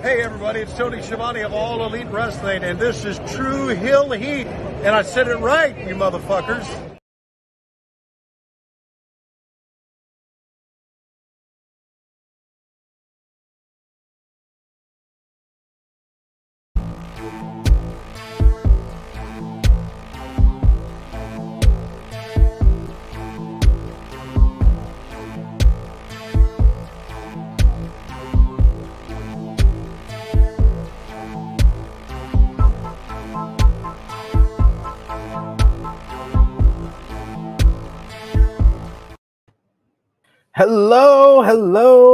Hey everybody, it's Tony Schiavone of All Elite Wrestling, and this is Tru Heel Heat, and I said it right, you motherfuckers.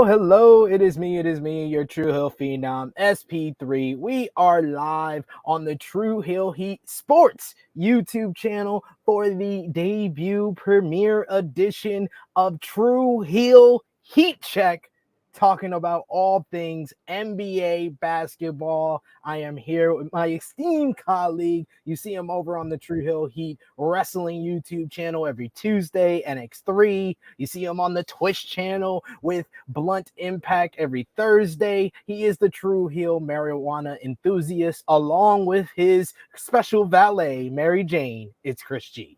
Hello. It is me, your Tru Heel Phenom, SP3. We are live on the Tru Heel Heat Sports YouTube channel for the debut premiere edition of Tru Heel Heat Check, talking about all things NBA basketball. I am here with my esteemed colleague. You see him over on the Tru Heel Heat Wrestling YouTube channel every Tuesday, NX3. You see him on the Twitch channel with Blunt Impact every Thursday. He is the Tru Heel marijuana enthusiast, along with his special valet, Mary Jane. It's Chris G.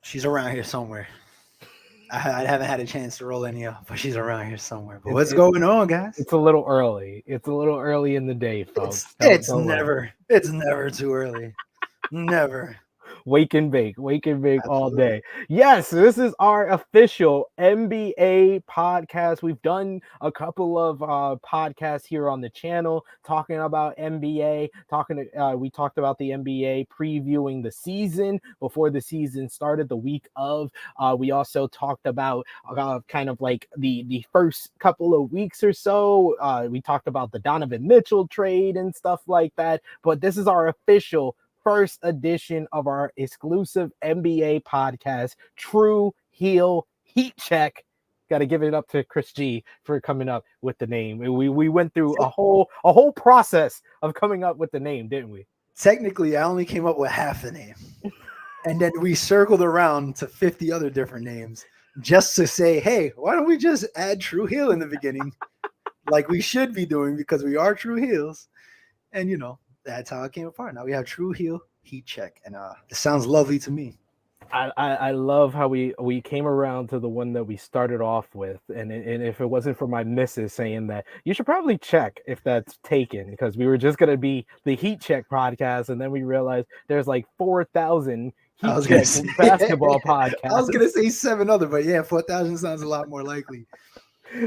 She's around here somewhere. I haven't had a chance to roll any up, but she's around here somewhere. But what's going on, guys? It's a little early. It's a little early in the day, folks. It's never too early. Never. Wake and bake all day. Yes, this is our official NBA podcast. We've done a couple of podcasts here on the channel talking about NBA. We talked about the NBA previewing the season before the season started the week of. We also talked about kind of like the first couple of weeks or so. We talked about the Donovan Mitchell trade and stuff like that. But this is our official first edition of our exclusive NBA podcast, Tru Heel Heat Check. Got to give it up to Chris G for coming up with the name. We went through a whole process of coming up with the name, didn't we? Technically, I only came up with half the name, and then we circled around to 50 other different names just to say, hey, why don't we just add Tru Heel in the beginning, like we should be doing, because we are Tru Heels, and you know. That's how it came apart. Now we have Tru Heel Heat Check, and it sounds lovely to me. I love how we came around to the one that we started off with, and if it wasn't for my missus saying that you should probably check if that's taken, because we were just gonna be the Heat Check podcast, and then we realized there's like 4,000 Heat Check basketball podcasts. I was gonna say 7 other, but yeah, 4,000 sounds a lot more likely.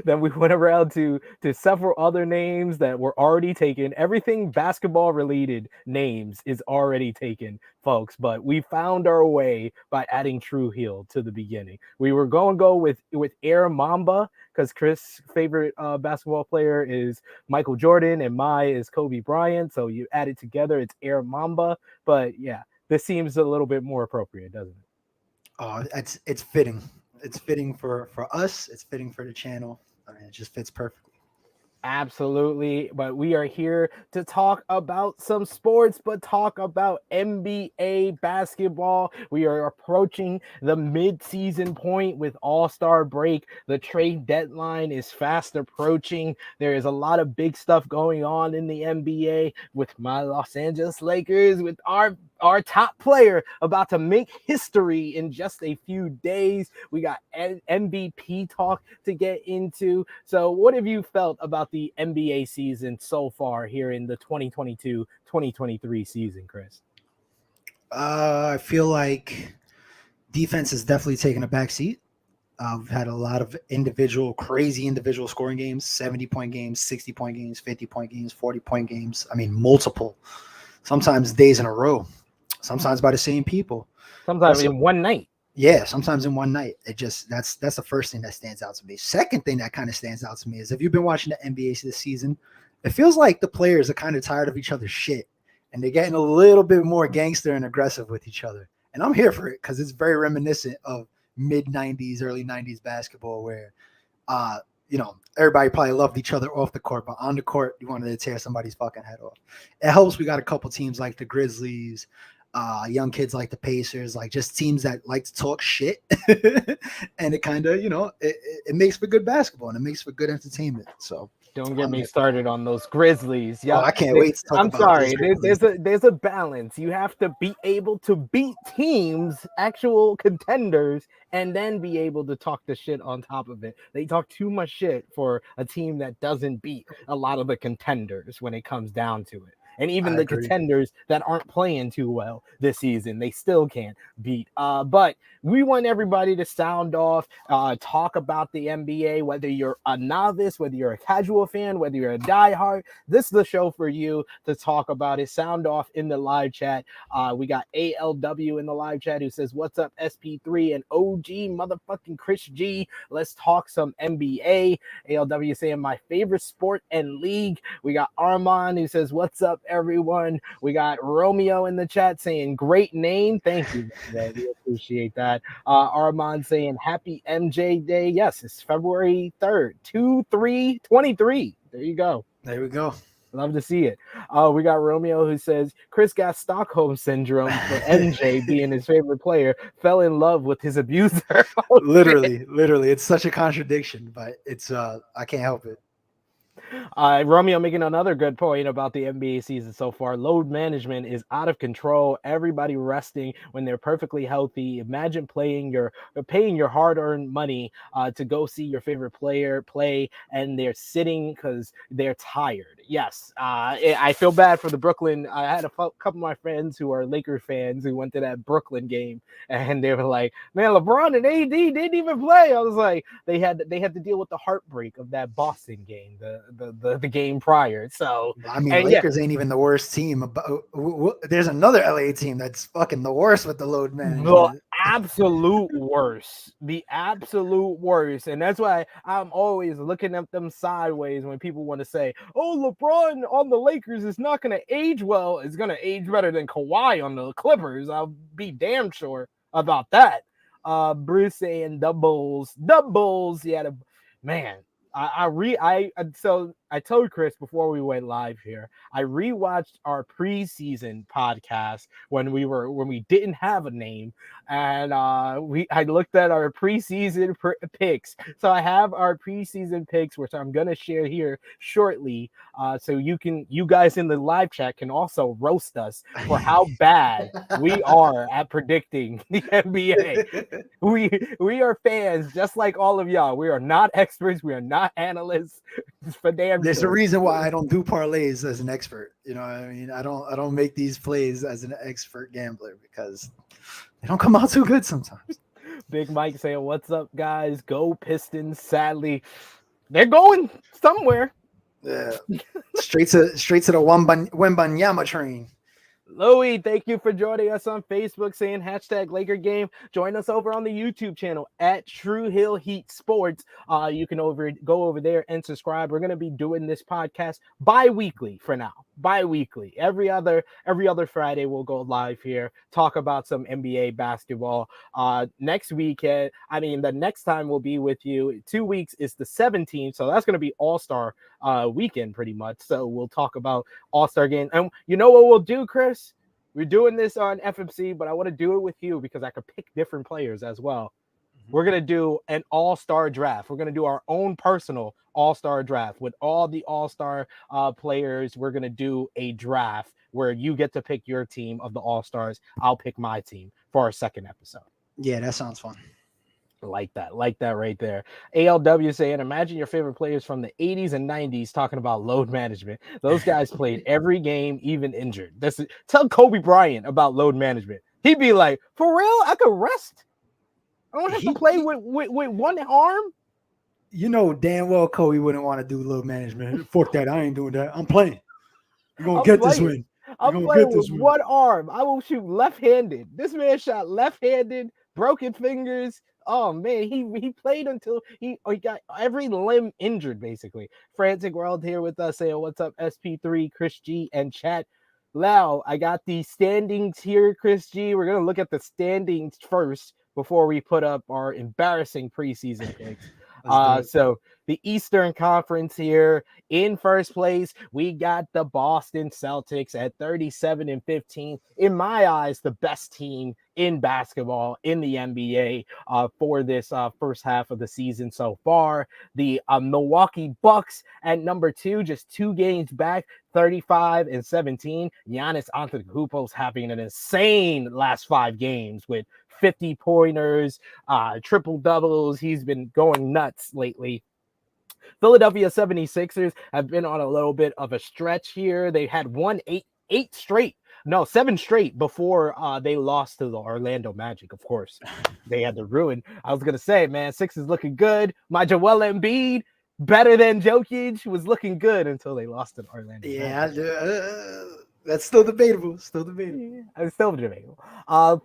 Then we went around to several other names that were already taken. Everything basketball related names is already taken, folks. But we found our way by adding Tru Heel to the beginning. We were going to go with Air Mamba, because Chris' favorite basketball player is Michael Jordan and my is Kobe Bryant. So you add it together, it's Air Mamba. But yeah, this seems a little bit more appropriate, doesn't it? Oh, it's fitting. It's fitting for us. It's fitting for the channel. I mean, it just fits perfectly. Absolutely. But we are here to talk about some sports, but talk about NBA basketball. We are approaching the mid-season point with All-Star break. The trade deadline is fast approaching. There is a lot of big stuff going on in the NBA with my Los Angeles Lakers, with our top player about to make history in just a few days. We got MVP talk to get into. So what have you felt about the NBA season so far here in the 2022-2023 season, Chris? I feel like defense has definitely taken a back seat. We've had a lot of crazy individual scoring games, 70-point games, 60-point games, 50-point games, 40-point games. I mean, multiple, sometimes days in a row, sometimes by the same people. Sometimes in one night. Yeah, sometimes in one night. It just that's the first thing that stands out to me. Second thing that kind of stands out to me is if you've been watching the NBA this season, it feels like the players are kind of tired of each other's shit, and they're getting a little bit more gangster and aggressive with each other. And I'm here for it because it's very reminiscent of mid-90s, early 90s basketball where, everybody probably loved each other off the court, but on the court, you wanted to tear somebody's fucking head off. It helps we got a couple teams like the Grizzlies, young kids like the Pacers, like just teams that like to talk shit. And it kind of, it makes for good basketball and it makes for good entertainment. So Don't get me started on those Grizzlies. Oh, I can't wait to talk I'm about sorry. those There's a balance. You have to be able to beat teams, actual contenders, and then be able to talk the shit on top of it. They talk too much shit for a team that doesn't beat a lot of the contenders when it comes down to it. And even I the agree. contenders that aren't playing too well this season, they still can't beat. But we want everybody to sound off, talk about the NBA, whether you're a novice, whether you're a casual fan, whether you're a diehard. This is the show for you to talk about it. Sound off in the live chat. We got ALW in the live chat who says, "What's up, SP3 and OG motherfucking Chris G? Let's talk some NBA." ALW saying, "My favorite sport and league." We got Armand who says, "What's up, everyone?" We got Romeo in the chat saying, "Great name." Thank you, man. We appreciate that. Armand saying, "Happy MJ Day." Yes, it's February 3rd, 2/3/23. There you go. There we go. Love to see it. We got Romeo who says Chris got Stockholm syndrome for MJ being his favorite player, fell in love with his abuser. Literally, it's such a contradiction, but it's I can't help it. Romeo making another good point about the NBA season so far. Load management is out of control. Everybody resting when they're perfectly healthy. Imagine paying your hard-earned money to go see your favorite player play, and they're sitting because they're tired. Yes, I feel bad for the Brooklyn. I had a couple of my friends who are Laker fans who went to that Brooklyn game, and they were like, "Man, LeBron and AD didn't even play." I was like, they had to deal with the heartbreak of that Boston game, the game prior. So I mean, Lakers ain't even the worst team. There's another LA team that's fucking the worst with the load management. The absolute worst. The absolute worst. And that's why I'm always looking at them sideways when people want to say, "Oh, LeBron on the Lakers is not going to age well. It's going to age better than Kawhi on the Clippers." I'll be damn sure about that. Bruce saying the Bulls. Yeah, man. So I told Chris before we went live here, I rewatched our preseason podcast when we didn't have a name, and I looked at our preseason picks. So I have our preseason picks, which I'm gonna share here shortly. So you guys in the live chat can also roast us for how bad we are at predicting the NBA. We are fans just like all of y'all. We are not experts. We are not analysts. For damn There's sure. a reason why I don't do parlays as an expert. You know what I mean? I don't make these plays as an expert gambler because they don't come out too good sometimes. Big Mike saying, "What's up, guys? Go Pistons." Sadly, they're going somewhere. Yeah. Straight to the Wembanyama train. Louie, thank you for joining us on Facebook saying hashtag Laker game. Join us over on the YouTube channel at Tru Heel Heat Sports. You can go over there and subscribe. We're going to be doing this podcast bi-weekly for now. Bi-weekly. Every other Friday we'll go live here, talk about some NBA basketball. Next weekend, the next time we'll be with you, 2 weeks is the 17th. So that's going to be All-Star weekend pretty much. So we'll talk about All-Star game. And you know what we'll do, Chris? We're doing this on FMC, but I want to do it with you because I could pick different players as well. We're going to do an all-star draft. We're going to do our own personal all-star draft with all the all-star players. We're going to do a draft where you get to pick your team of the all-stars. I'll pick my team for our second episode. Yeah, that sounds fun. Like that right there. ALW saying, "Imagine your favorite players from the 80s and 90s talking about load management. Those guys played every game, even injured." Tell Kobe Bryant about load management. He'd be like, "For real? I could rest. I don't have to play with one arm." You know damn well Kobe wouldn't want to do load management. Fuck that. I ain't doing that. I'm playing. You're going to get this win. I'm playing with one arm. I will shoot left-handed. This man shot left-handed, broken fingers. Oh man, he played until he got every limb injured, basically. Frantic World here with us saying, "What's up, SP3, Chris G, and chat." Lau, I got the standings here, Chris G. We're gonna look at the standings first before we put up our embarrassing preseason picks. So the Eastern Conference here. In first place, we got the Boston Celtics at 37 and 15. In my eyes, the best team in basketball in the NBA for this first half of the season so far. The Milwaukee Bucks at number 2, just 2 games back, 35 and 17. Giannis Antetokounmpo's having an insane last 5 games with 50 pointers, triple doubles. He's been going nuts lately. Philadelphia 76ers have been on a little bit of a stretch here. They had won 7 straight before they lost to the Orlando Magic. Of course, they had the ruin. I was gonna say, man, Six is looking good. My Joel Embiid, better than Jokic, was looking good until they lost to the Orlando Magic. That's still debatable. It's still debatable.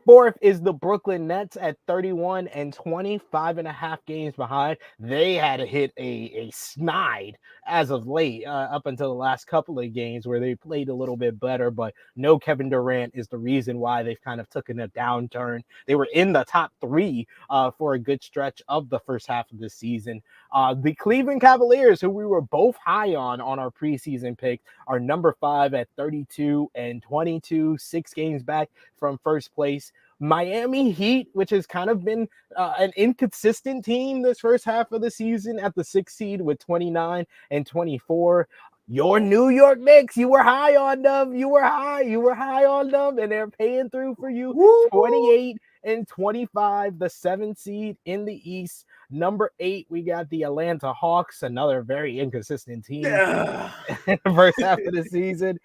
Fourth is the Brooklyn Nets at 31 and 20, 5.5 games behind. They had to hit a snide as of late, up until the last couple of games where they played a little bit better, but no Kevin Durant is the reason why they've kind of taken a downturn. They were in the top 3 for a good stretch of the first half of the season. The Cleveland Cavaliers, who we were both high on our preseason pick, are number 5 at 32 and 22, 6 games back from first place. Miami Heat, which has kind of been an inconsistent team this first half of the season, at the 6th seed with 29 and 24. Your New York Knicks, you were high on them. You were high on them, and they're paying through for you. Woo! 28 and 25, the 7th seed in the East. Number 8, we got the Atlanta Hawks, another very inconsistent team in the first half of the season.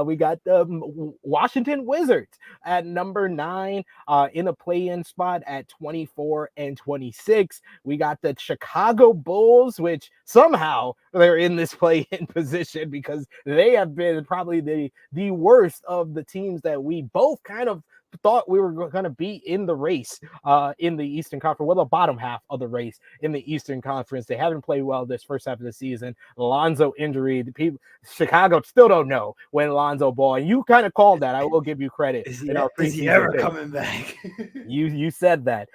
We got the Washington Wizards at number 9 in a play-in spot at 24 and 26. We got the Chicago Bulls, which somehow they're in this play-in position because they have been probably the worst of the teams that we both kind of thought we were going to be in the race in the Eastern Conference, well, the bottom half of the race in the Eastern Conference. They haven't played well this first half of the season. Lonzo injury. The people, Chicago still don't know when Lonzo ball. And you kind of called that. I will give you credit. Is he ever coming back? You said that.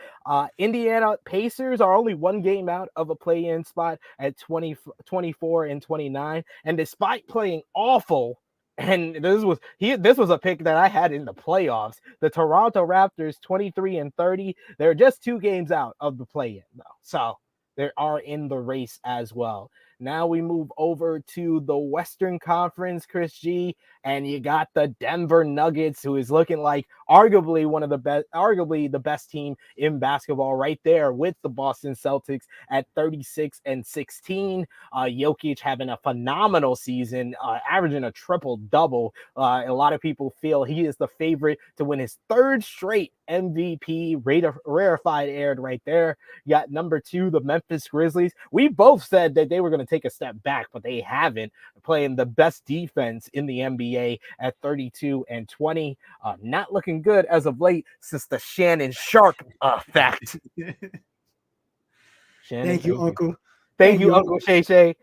Indiana Pacers are only 1 game out of a play-in spot at 24 and 29. And despite playing awful, and this was a pick that I had in the playoffs. The Toronto Raptors, 23 and 30. They're just 2 games out of the play-in, though. So they are in the race as well. Now we move over to the Western Conference, Chris G, and you got the Denver Nuggets, who is looking like arguably the best team in basketball, right there with the Boston Celtics at 36 and 16. Jokic having a phenomenal season, averaging a triple-double. A lot of people feel he is the favorite to win his 3rd straight MVP, rarefied aired right there. You got number 2, the Memphis Grizzlies. We both said that they were going to take a step back, but they haven't, playing the best defense in the NBA at 32 and 20. Not looking good as of late since the Shannon Sharp effect. Thank you, Uncle. Thank you, Uncle Shay Shay.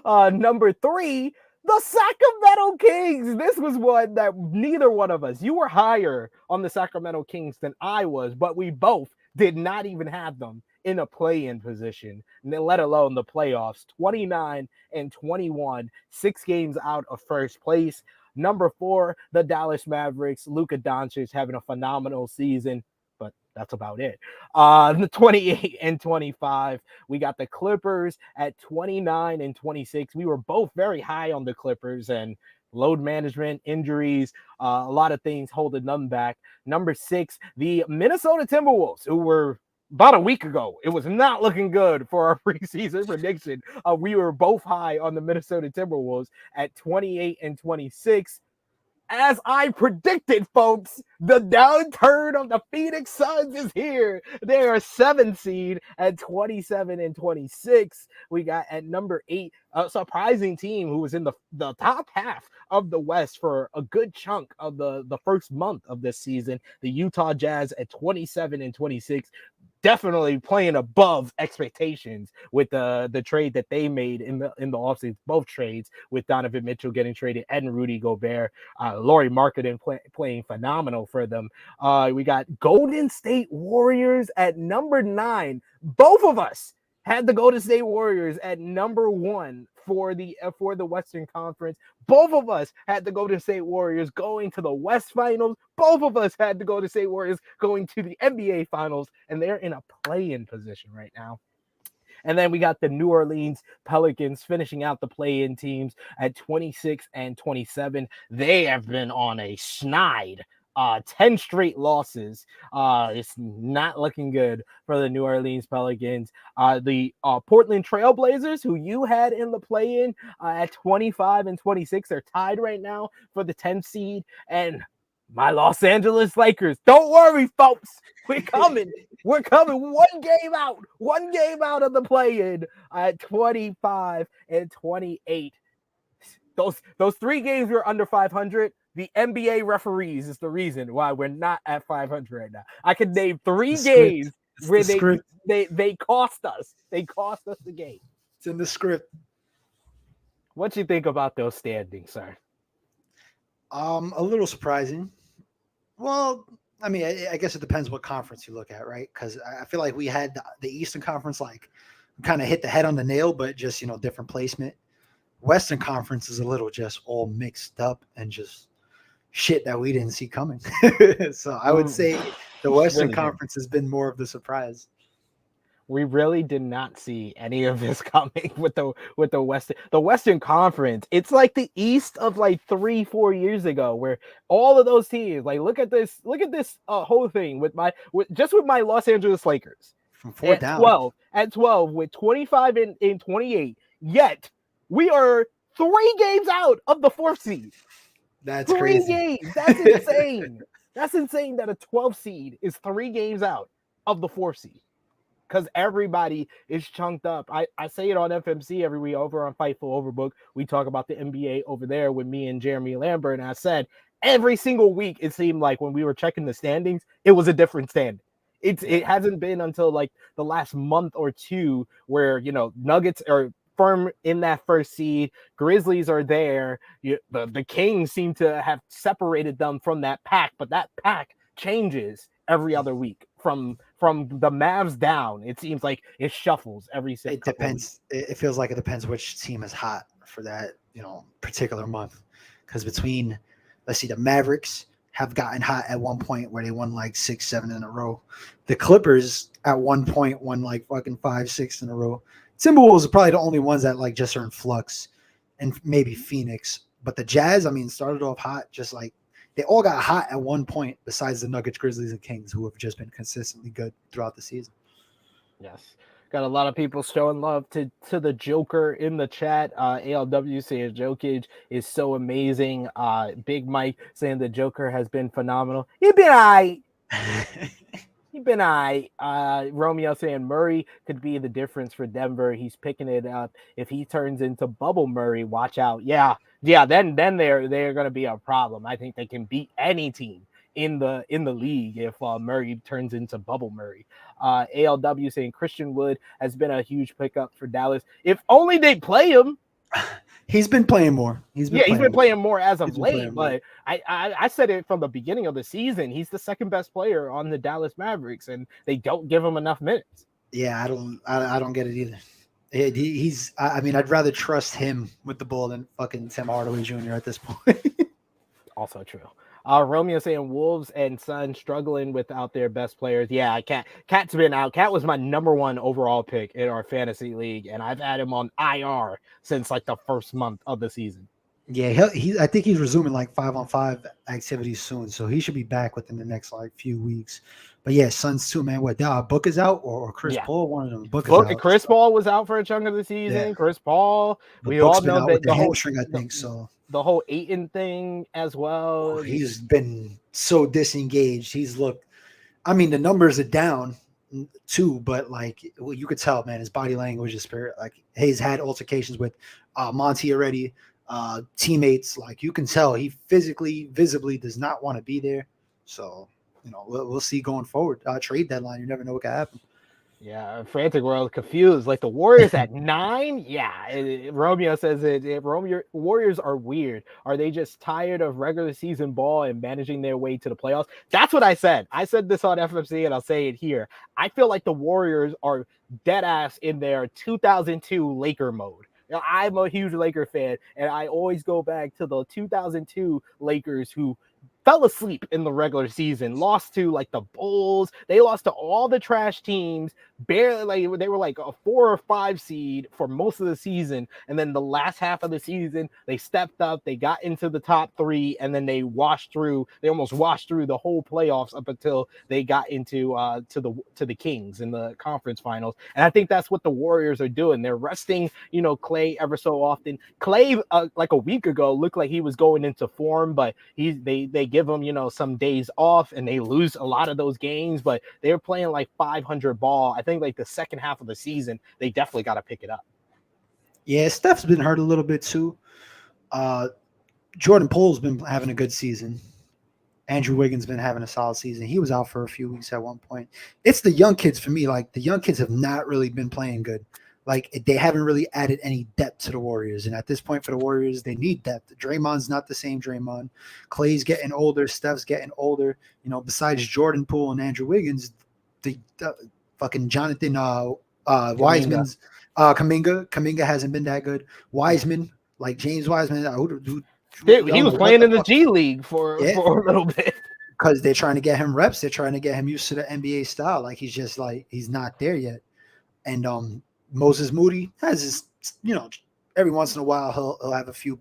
Number 3, the Sacramento Kings. This was one that neither one of us, you were higher on the Sacramento Kings than I was, but we both did not even have them in a play-in position, let alone the playoffs. 29 and 21, 6 games out of first place. Number 4, the Dallas Mavericks. Luka Doncic having a phenomenal season, but that's about it. The 28 and 25. We got the Clippers at 29 and 26. We were both very high on the Clippers, and load management, injuries, a lot of things holding them back. Number 6, the Minnesota Timberwolves, who were about a week ago, it was not looking good for our preseason prediction. We were both high on the Minnesota Timberwolves at 28 and 26. As I predicted, folks, the downturn of the Phoenix Suns is here. They are 7th seed at 27 and 26. We got at number 8, a surprising team who was in the top half of the West for a good chunk of the first month of this season. The Utah Jazz at 27 and 26. Definitely playing above expectations with the trade that they made in the offseason, both trades, with Donovan Mitchell getting traded and Rudy Gobert. Lauri Markkanen playing phenomenal for them. We got Golden State Warriors at number 9. Both of us had the Golden State Warriors at number 1 for the Western Conference. Both of us had the Golden State Warriors going to the West Finals. Both of us had the Golden State Warriors going to the NBA Finals, and they're in a play-in position right now. And then we got the New Orleans Pelicans finishing out the play-in teams at 26 and 27. They have been on a schneid. 10 straight losses. It's not looking good for the New Orleans Pelicans. The Portland Trailblazers, who you had in the play-in at 25 and 26, are tied right now for the 10th seed. And my Los Angeles Lakers, don't worry, folks. We're coming. We're coming. One game out of the play-in at 25 and 28. Those 3 games were under 500. The NBA referees is the reason why we're not at 500 right now. I could name 3 games where they cost us. They cost us the game. It's in the script. What you think about those standings, sir? A little surprising. Well, I mean, I guess it depends what conference you look at, right? Because I feel like we had the Eastern Conference like kind of hit the head on the nail, but just, different placement. Western Conference is a little just all mixed up and just shit that we didn't see coming. So I would say the Western Conference has been more of the surprise. We really did not see any of this coming with the Western Conference. It's like the East of like 3-4 years ago, where all of those teams, like look at this whole thing with my Los Angeles Lakers from 4 down at 12 with 25 and 28. Yet we are 3 games out of the 4th seed. That's crazy. 3 games. That's insane. That's insane that a 12 seed is 3 games out of the 4th seed. Because everybody is chunked up. I say it on FMC every week over on Fightful Overbook. We talk about the NBA over there with me and Jeremy Lambert. And I said every single week, it seemed like when we were checking the standings, it was a different standing. It hasn't been until like the last month or 2 where, Nuggets are firm in that 1st seed. Grizzlies are there. The Kings seem to have separated them from that pack, but that pack changes every other week from the Mavs down. It seems like it shuffles every single. It depends. It feels like it depends which team is hot for that particular month. Because between, let's see, the Mavericks have gotten hot at one point where they won like 6-7 in a row. The Clippers at one point won like fucking 5-6 in a row. Timberwolves are probably the only ones that like just are in flux, and maybe Phoenix. But the Jazz, I mean, started off hot, just like they all got hot at one point, besides the Nuggets, Grizzlies, and Kings, who have just been consistently good throughout the season. Yes. Got a lot of people showing love to the Joker in the chat. ALW saying Jokic is so amazing. Big Mike saying the Joker has been phenomenal. He's been all right. Romeo saying Murray could be the difference for Denver. He's picking it up. If he turns into Bubble Murray, watch out. Yeah. Then they're going to be a problem. I think they can beat any team in the league if Murray turns into Bubble Murray. ALW saying Christian Wood has been a huge pickup for Dallas. If only they play him. He's been playing more. He's been playing more as of late. But I said it from the beginning of the season. He's the second best player on the Dallas Mavericks, and they don't give him enough minutes. Yeah, I don't get it either. I mean, I'd rather trust him with the ball than fucking Tim Hardaway Jr. at this point. Also true. Romeo saying Wolves and Suns struggling without their best players. Yeah, Cat's been out. Cat was my number 1 overall pick in our fantasy league, and I've had him on IR since like the first month of the season. Yeah, I think he's resuming like 5-on-5 activities soon, so he should be back within the next like few weeks. But yeah, Suns too, man. What, Book is out or Chris Paul? One of them. Book is out. Chris Paul was out for a chunk of the season. Yeah. Chris Paul. We all know that the hamstring, I think so. The whole Ayton thing as well. He's been so disengaged. I mean, the numbers are down too, but like you could tell, man, his body language, his spirit, like he's had altercations with Monty already, teammates. Like you can tell he physically, visibly does not want to be there. So, we'll see going forward. Trade deadline, you never know what can happen. Yeah, Frantic World confused. Like the Warriors at 9? Yeah, Romeo says Romeo Warriors are weird. Are they just tired of regular season ball and managing their way to the playoffs? That's what I said. I said this on FFC and I'll say it here. I feel like the Warriors are dead ass in their 2002 Laker mode. Now, I'm a huge Laker fan, and I always go back to the 2002 Lakers who fell asleep in the regular season, lost to like the Bulls. They lost to all the trash teams, barely, like they were like a 4 or 5 seed for most of the season. And then the last half of the season, they stepped up, they got into the top 3, and then they almost washed through the whole playoffs up until they got into to the Kings in the conference finals. And I think that's what the Warriors are doing. They're resting, Clay ever so often. Clay, like a week ago, looked like he was going into form, but they give him, some days off, and they lose a lot of those games, but they're playing like 500 ball. I think like the second half of the season, they definitely got to pick it up. Yeah, Steph's been hurt a little bit too. Jordan Poole's been having a good season. Andrew Wiggins been having a solid season. He was out for a few weeks at one point. It's the young kids for me. Like the young kids have not really been playing good. Like they haven't really added any depth to the Warriors. And at this point for the Warriors, they need depth. Draymond's not the same Draymond. Clay's getting older. Steph's getting older. Besides Jordan Poole and Andrew Wiggins, the fucking Jonathan Wiseman's Kuminga hasn't been that good. Wiseman, like James Wiseman, he was playing in the G League for a little bit. Because they're trying to get him reps. They're trying to get him used to the NBA style. Like he's just like he's not there yet. And Moses Moody has his, every once in a while he'll have a few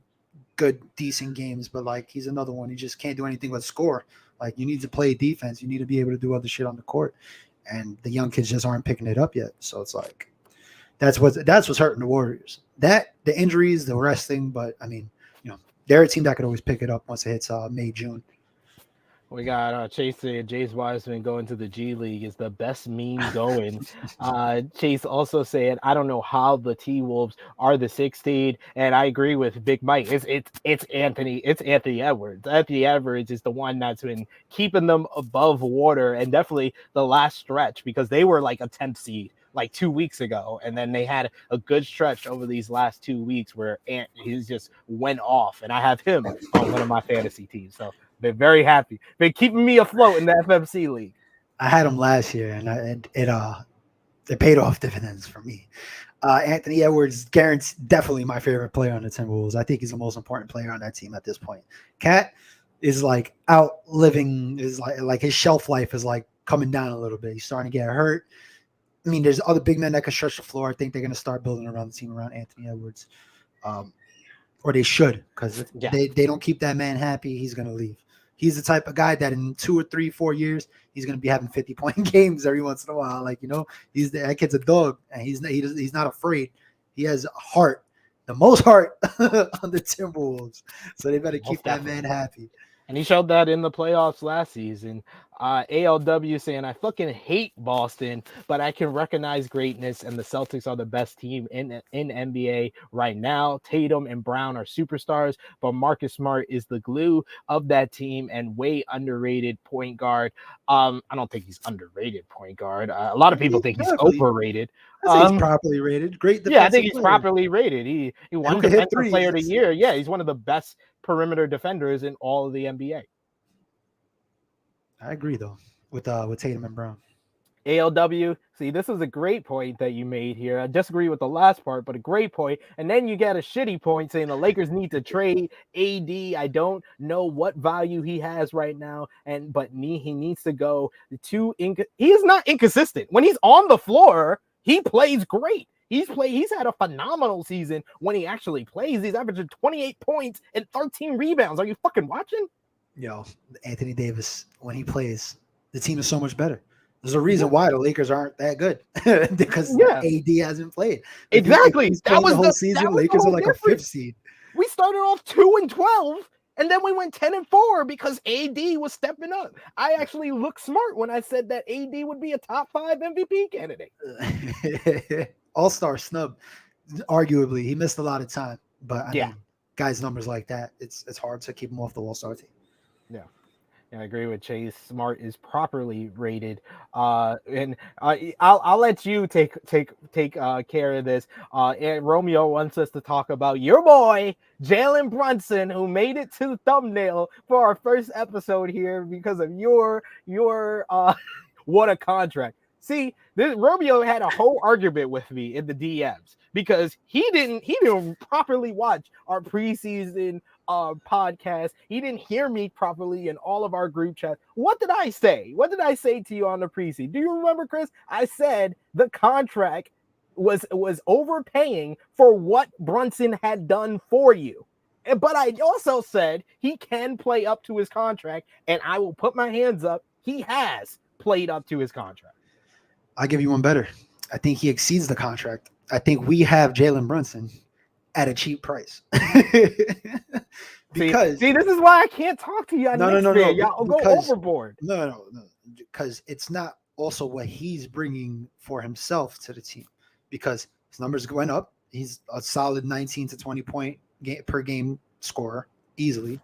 good, decent games, but like he's another one. He just can't do anything but score. Like you need to play defense. You need to be able to do other shit on the court. And the young kids just aren't picking it up yet. So it's like that's what's hurting the Warriors. The injuries, the resting, but I mean, they're a team that could always pick it up once it hits May, June. We got Chase saying James Wiseman going to the G League is the best meme going. Chase also said, I don't know how the T-Wolves are the 6th seed, and I agree with Big Mike. It's Anthony Edwards. Anthony Edwards is the one that's been keeping them above water, and definitely the last stretch, because they were like a 10th seed like 2 weeks ago, and then they had a good stretch over these last 2 weeks where he just went off, and I have him on one of my fantasy teams. So been very happy. Been keeping me afloat in the FFC league. I had him last year, and it paid off dividends for me. Anthony Edwards, definitely my favorite player on the Timberwolves. I think he's the most important player on that team at this point. Cat is like outliving, is like his shelf life is like coming down a little bit. He's starting to get hurt. I mean, there's other big men that can stretch the floor. I think they're going to start building around the team around Anthony Edwards. Or they should, because if they don't keep that man happy, he's going to leave. He's the type of guy that in 2 or 3, 4 years, he's going to be having 50-point games every once in a while. Like, that kid's a dog, and he's not afraid. He has heart, the most heart on the Timberwolves. So they better keep that man happy. And he showed that in the playoffs last season. ALW saying, I fucking hate Boston, but I can recognize greatness, and the Celtics are the best team in NBA right now. Tatum and Brown are superstars, but Marcus Smart is the glue of that team and way underrated point guard. I don't think he's underrated point guard. A lot of people think he's overrated. I think he's properly rated. Great defensive I think he's player. Properly rated. He won Defensive Player of the Year. Yeah, he's one of the best perimeter defenders in all of the NBA. I agree though with Tatum and Brown. ALW, see, this is a great point that you made here. I disagree with the last part, but a great point. And then you get a shitty point saying the Lakers need to trade AD. I don't know what value he has right now, but he needs to go to. He is not inconsistent. When he's on the floor, he plays great. He's had a phenomenal season when he actually plays. He's averaging 28 points and 13 rebounds. Are you fucking watching? Yo, Anthony Davis, when he plays, the team is so much better. There's a reason why the Lakers aren't that good because AD hasn't played. Exactly. That was the whole season. Lakers are like a 5th seed. We started off 2-12, and then we went 10-4 because AD was stepping up. I actually looked smart when I said that AD would be a top 5 MVP candidate. All-star snub, arguably. He missed a lot of time, but I mean, guys' numbers like that, it's hard to keep him off the All-Star team. I agree with Chase. Smart is properly rated. And I'll let you take care of this. And Romeo wants us to talk about your boy Jalen Brunson, who made it to the thumbnail for our first episode here because of your what a contract. See, Romeo had a whole argument with me in the DMs because he didn't properly watch our preseason podcast. He didn't hear me properly in all of our group chats. What did I say? What did I say to you on the preseason? Do you remember, Chris? I said the contract was overpaying for what Brunson had done for you. But I also said he can play up to his contract, and I will put my hands up. He has played up to his contract. I'll give you one better. I think he exceeds the contract. I think we have Jalen Brunson at a cheap price. Because see, this is why I can't talk to you. No. Y'all go overboard. No. Because it's not also what he's bringing for himself to the team. Because his numbers went up. He's a solid 19 to 20 point per game scorer easily.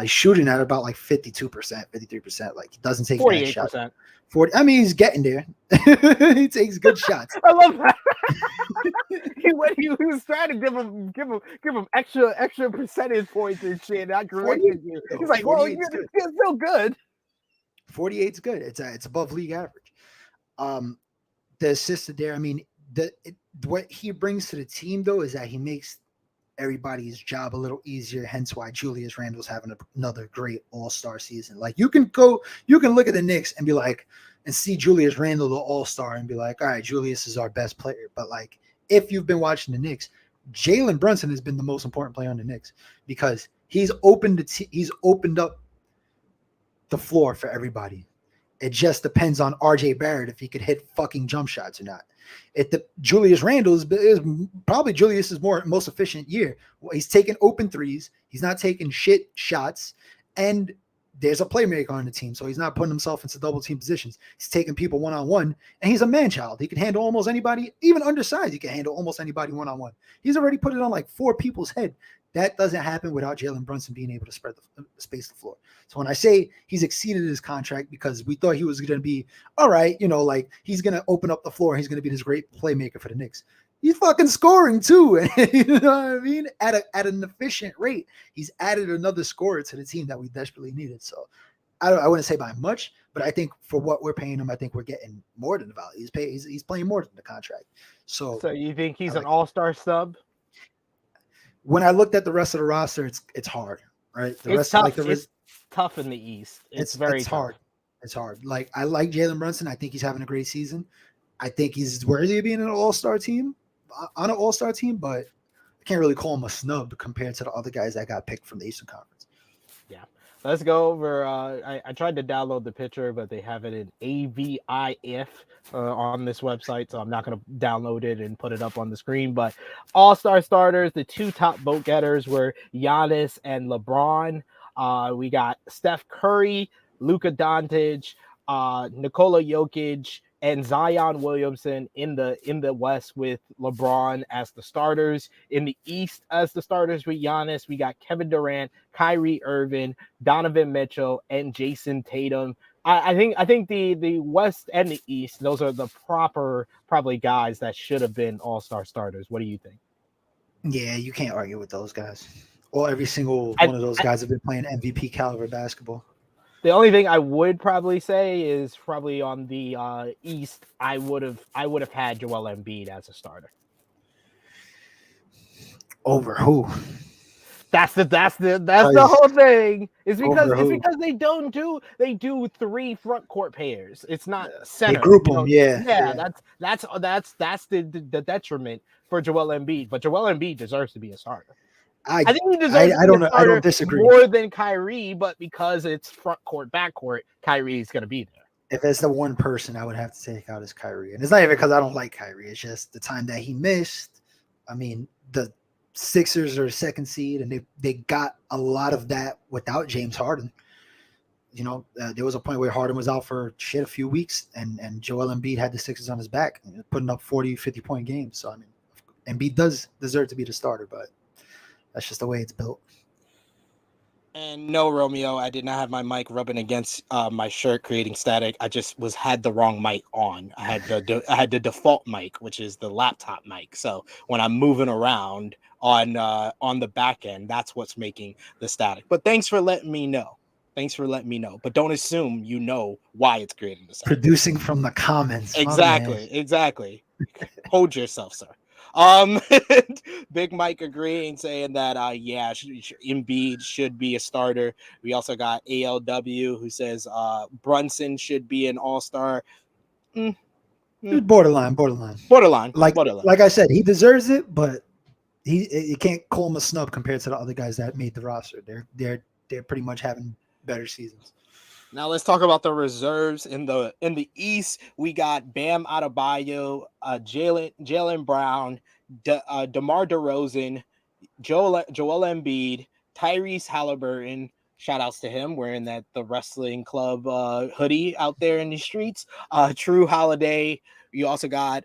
He's shooting at about like 52%, 53%. Like he doesn't take 48%. 40. I mean, he's getting there. He takes good shots. I love that. he was trying to give him extra percentage points and shit. I corrected you. He's like, well, you're still good. 48's good. It's above league average. The assisted there. I mean, what he brings to the team though is that he makes everybody's job a little easier, hence why Julius Randle's having another great all-star season. Like you can look at the Knicks and be like, and see Julius Randle the all-star and be like, all right, Julius is our best player. But like, if you've been watching the Knicks, Jalen Brunson has been the most important player on the Knicks because he's opened up the floor for everybody. It just depends on RJ Barrett if he could hit fucking jump shots or not. Julius Randle is probably Julius's most efficient year. He's taking open threes. He's not taking shit shots. And there's a playmaker on the team, so he's not putting himself into double team positions. He's taking people one-on-one, and he's a man-child. He can handle almost anybody, even undersized. He can handle almost anybody one-on-one. He's already put it on like 4 people's head. That doesn't happen without Jalen Brunson being able to space the floor. So when I say he's exceeded his contract because we thought he was going to be, all right, like he's going to open up the floor. He's going to be this great playmaker for the Knicks. He's fucking scoring too. You know what I mean? At an efficient rate, he's added another scorer to the team that we desperately needed. So I wouldn't say by much, but I think for what we're paying him, I think we're getting more than the value. He's playing more than the contract. So you think he's an all-star sub? When I looked at the rest of the roster, it's hard, right? It's tough in the East. It's hard. It's hard. Like I like Jalen Brunson. I think he's having a great season. I think he's worthy of being on an all-star team, but I can't really call him a snub compared to the other guys that got picked from the Eastern Conference. Yeah. Let's go over. I tried to download the picture, but they have it in AVIF on this website, so I'm not going to download it and put it up on the screen. But all-star starters, the 2 top vote getters were Giannis and LeBron. We got Steph Curry, Luka Doncic, Nikola Jokic, and Zion Williamson in the West with LeBron as the starters. In the East as the starters with Giannis, we got Kevin Durant, Kyrie Irving, Donovan Mitchell, and Jason Tatum. I think the West and the East, those are the proper probably guys that should have been all-star starters. What do you think? Yeah, you can't argue with those guys. Or every single one of those guys have been playing MVP caliber basketball. The only thing I would probably say is probably on the East, I would have had Joel Embiid as a starter. Over who? That's the whole thing. It's because they do 3 front court pairs. It's not center. They group them, yeah. That's the detriment for Joel Embiid. But Joel Embiid deserves to be a starter. I think he deserves I don't disagree. More than Kyrie, but because it's front court, back court, Kyrie's going to be there. If it's the one person I would have to take out is Kyrie. And it's not even because I don't like Kyrie. It's just the time that he missed. I mean, the Sixers are 2nd seed, and they got a lot of that without James Harden. There was a point where Harden was out for a few weeks, and Joel Embiid had the Sixers on his back, putting up 40, 50-point games. So, I mean, Embiid does deserve to be the starter, but that's just the way it's built. And no, Romeo, I did not have my mic rubbing against my shirt, creating static. I just had the wrong mic on. I had the default mic, which is the laptop mic. So when I'm moving around on the back end, that's what's making the static. But thanks for letting me know. But don't assume you know why it's creating the static. Producing from the comments. Exactly. Hold yourself, sir. Big Mike agreeing, saying that Embiid should be a starter. We also got ALW who says Brunson should be an all-star. Borderline. Like I said, he deserves it, but you can't call him a snub compared to the other guys that made the roster. They're pretty much having better seasons. Now let's talk about the reserves in the East. We got Bam Adebayo, Jaylen Brown, DeMar DeRozan, Joel Embiid, Tyrese Halliburton. Shout outs to him wearing the wrestling club hoodie out there in the streets. True Holiday. You also got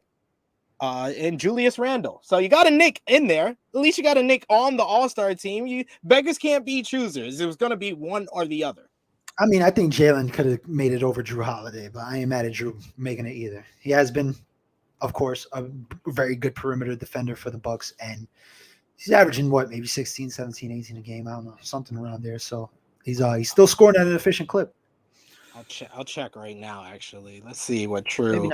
and Julius Randle. So you got a Nick in there. At least you got a Nick on the All-Star team. You beggars can't be choosers. It was going to be one or the other. I mean, I think Jalen could have made it over Drew Holiday, but I ain't mad at Drew making it either. He has been, of course, a very good perimeter defender for the Bucks, and he's averaging maybe 16, 17, 18 a game. I don't know, something around there. So he's still scoring at an efficient clip. I'll check right now. Actually, let's see what True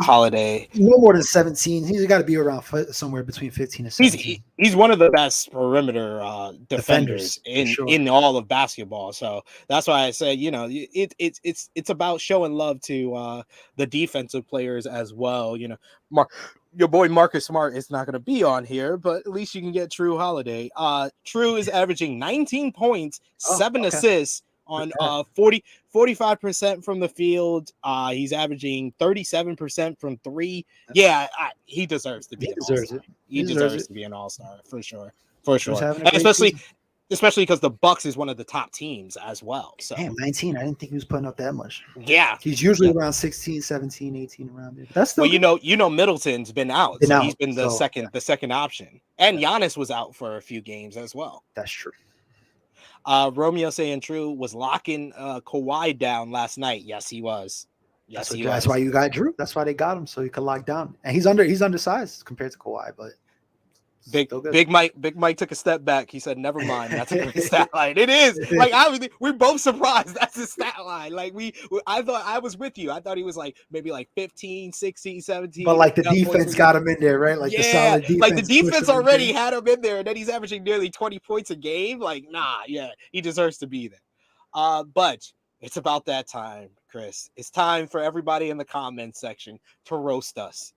Holiday. No more than 17. He's got to be around somewhere between 15 and 17. He's one of the best perimeter defenders in all of basketball. So that's why I say, it's about showing love to the defensive players as well. Your boy Marcus Smart is not going to be on here, but at least you can get True Holiday. True is averaging 19 points, 7 assists on 45% from the field. He's averaging 37% from three. Yeah, he deserves to be an all-star. He deserves to be an all-star for sure. And especially because the Bucks is one of the top teams as well. So damn, 19. I didn't think he was putting up that much. Yeah. He's usually around 16, 17, 18 around there. That's still Middleton's been out. He's been the second option. And Giannis was out for a few games as well. That's true. Romeo saying True was locking Kawhi down last night. Yes, he was. That's why you got Drew. That's why they got him, so he could lock down. And he's undersized compared to Kawhi, but Big Mike took a step back. He said, "Never mind. That's a great stat line. It is." Like we're both surprised. That's the stat line. Like I thought I was with you. I thought he was maybe 15, 16, 17. But the defense got him in there, right? The solid defense. The defense already had him in there, and then he's averaging nearly 20 points a game. He deserves to be there. But it's about that time, Chris. It's time for everybody in the comments section to roast us.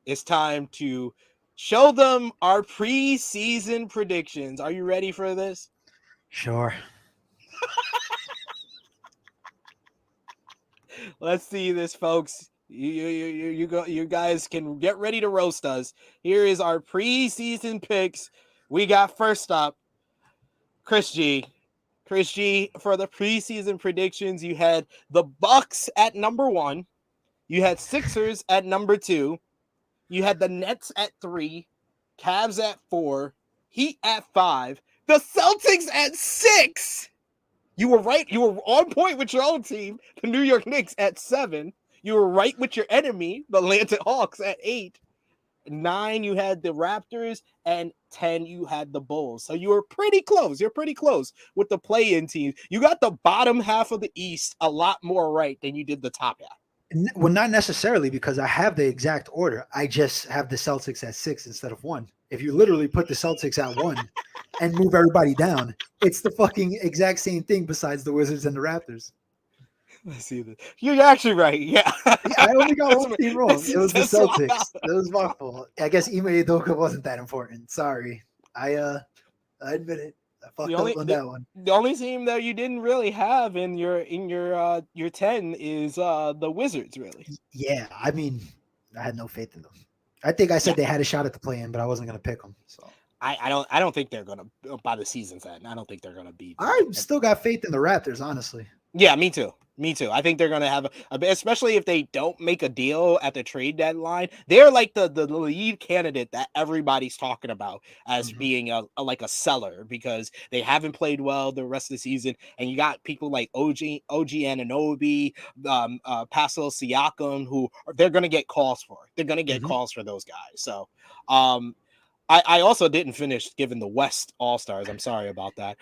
It's time to show them our preseason predictions. Are you ready for this? Sure. Let's see this, folks. You guys can get ready to roast us. Here is our preseason picks. We got first up, Chris G. Chris G, for the preseason predictions, you had the Bucks at number 1. You had Sixers at number 2. You had the Nets at 3, Cavs at 4, Heat at 5, the Celtics at 6. You were right. You were on point with your own team, the New York Knicks at 7. You were right with your enemy, the Atlanta Hawks at 8. 9, you had the Raptors, and 10, you had the Bulls. So you were pretty close. You're pretty close with the play-in teams. You got the bottom half of the East a lot more right than you did the top half. Well, not necessarily, because I have the exact order. I just have the Celtics at 6 instead of 1. If you literally put the Celtics at 1 and move everybody down, it's the fucking exact same thing besides the Wizards and the Raptors. Let's see this. You're actually right. Yeah. I only got one team wrong. It was the Celtics. It was my fault. I guess Ime Udoka wasn't that important. Sorry. I admit it. I fucked up on that one. The only team that you didn't really have in your 10 is the Wizards, really. Yeah, I mean, I had no faith in them. I think I said they had a shot at the play-in, but I wasn't going to pick them. So I don't think they're going to, by the season's end, I don't think they're going to beat them. I still got faith in the Raptors, honestly. Yeah, me too. Me too. I think they're going to have especially if they don't make a deal at the trade deadline. They're like the lead candidate that everybody's talking about as being a seller because they haven't played well the rest of the season. And you got people like OG Anunoby, Pascal Siakam, who they're going to get calls for. They're going to get calls for those guys. So, I also didn't finish giving the West All-Stars. I'm sorry about that.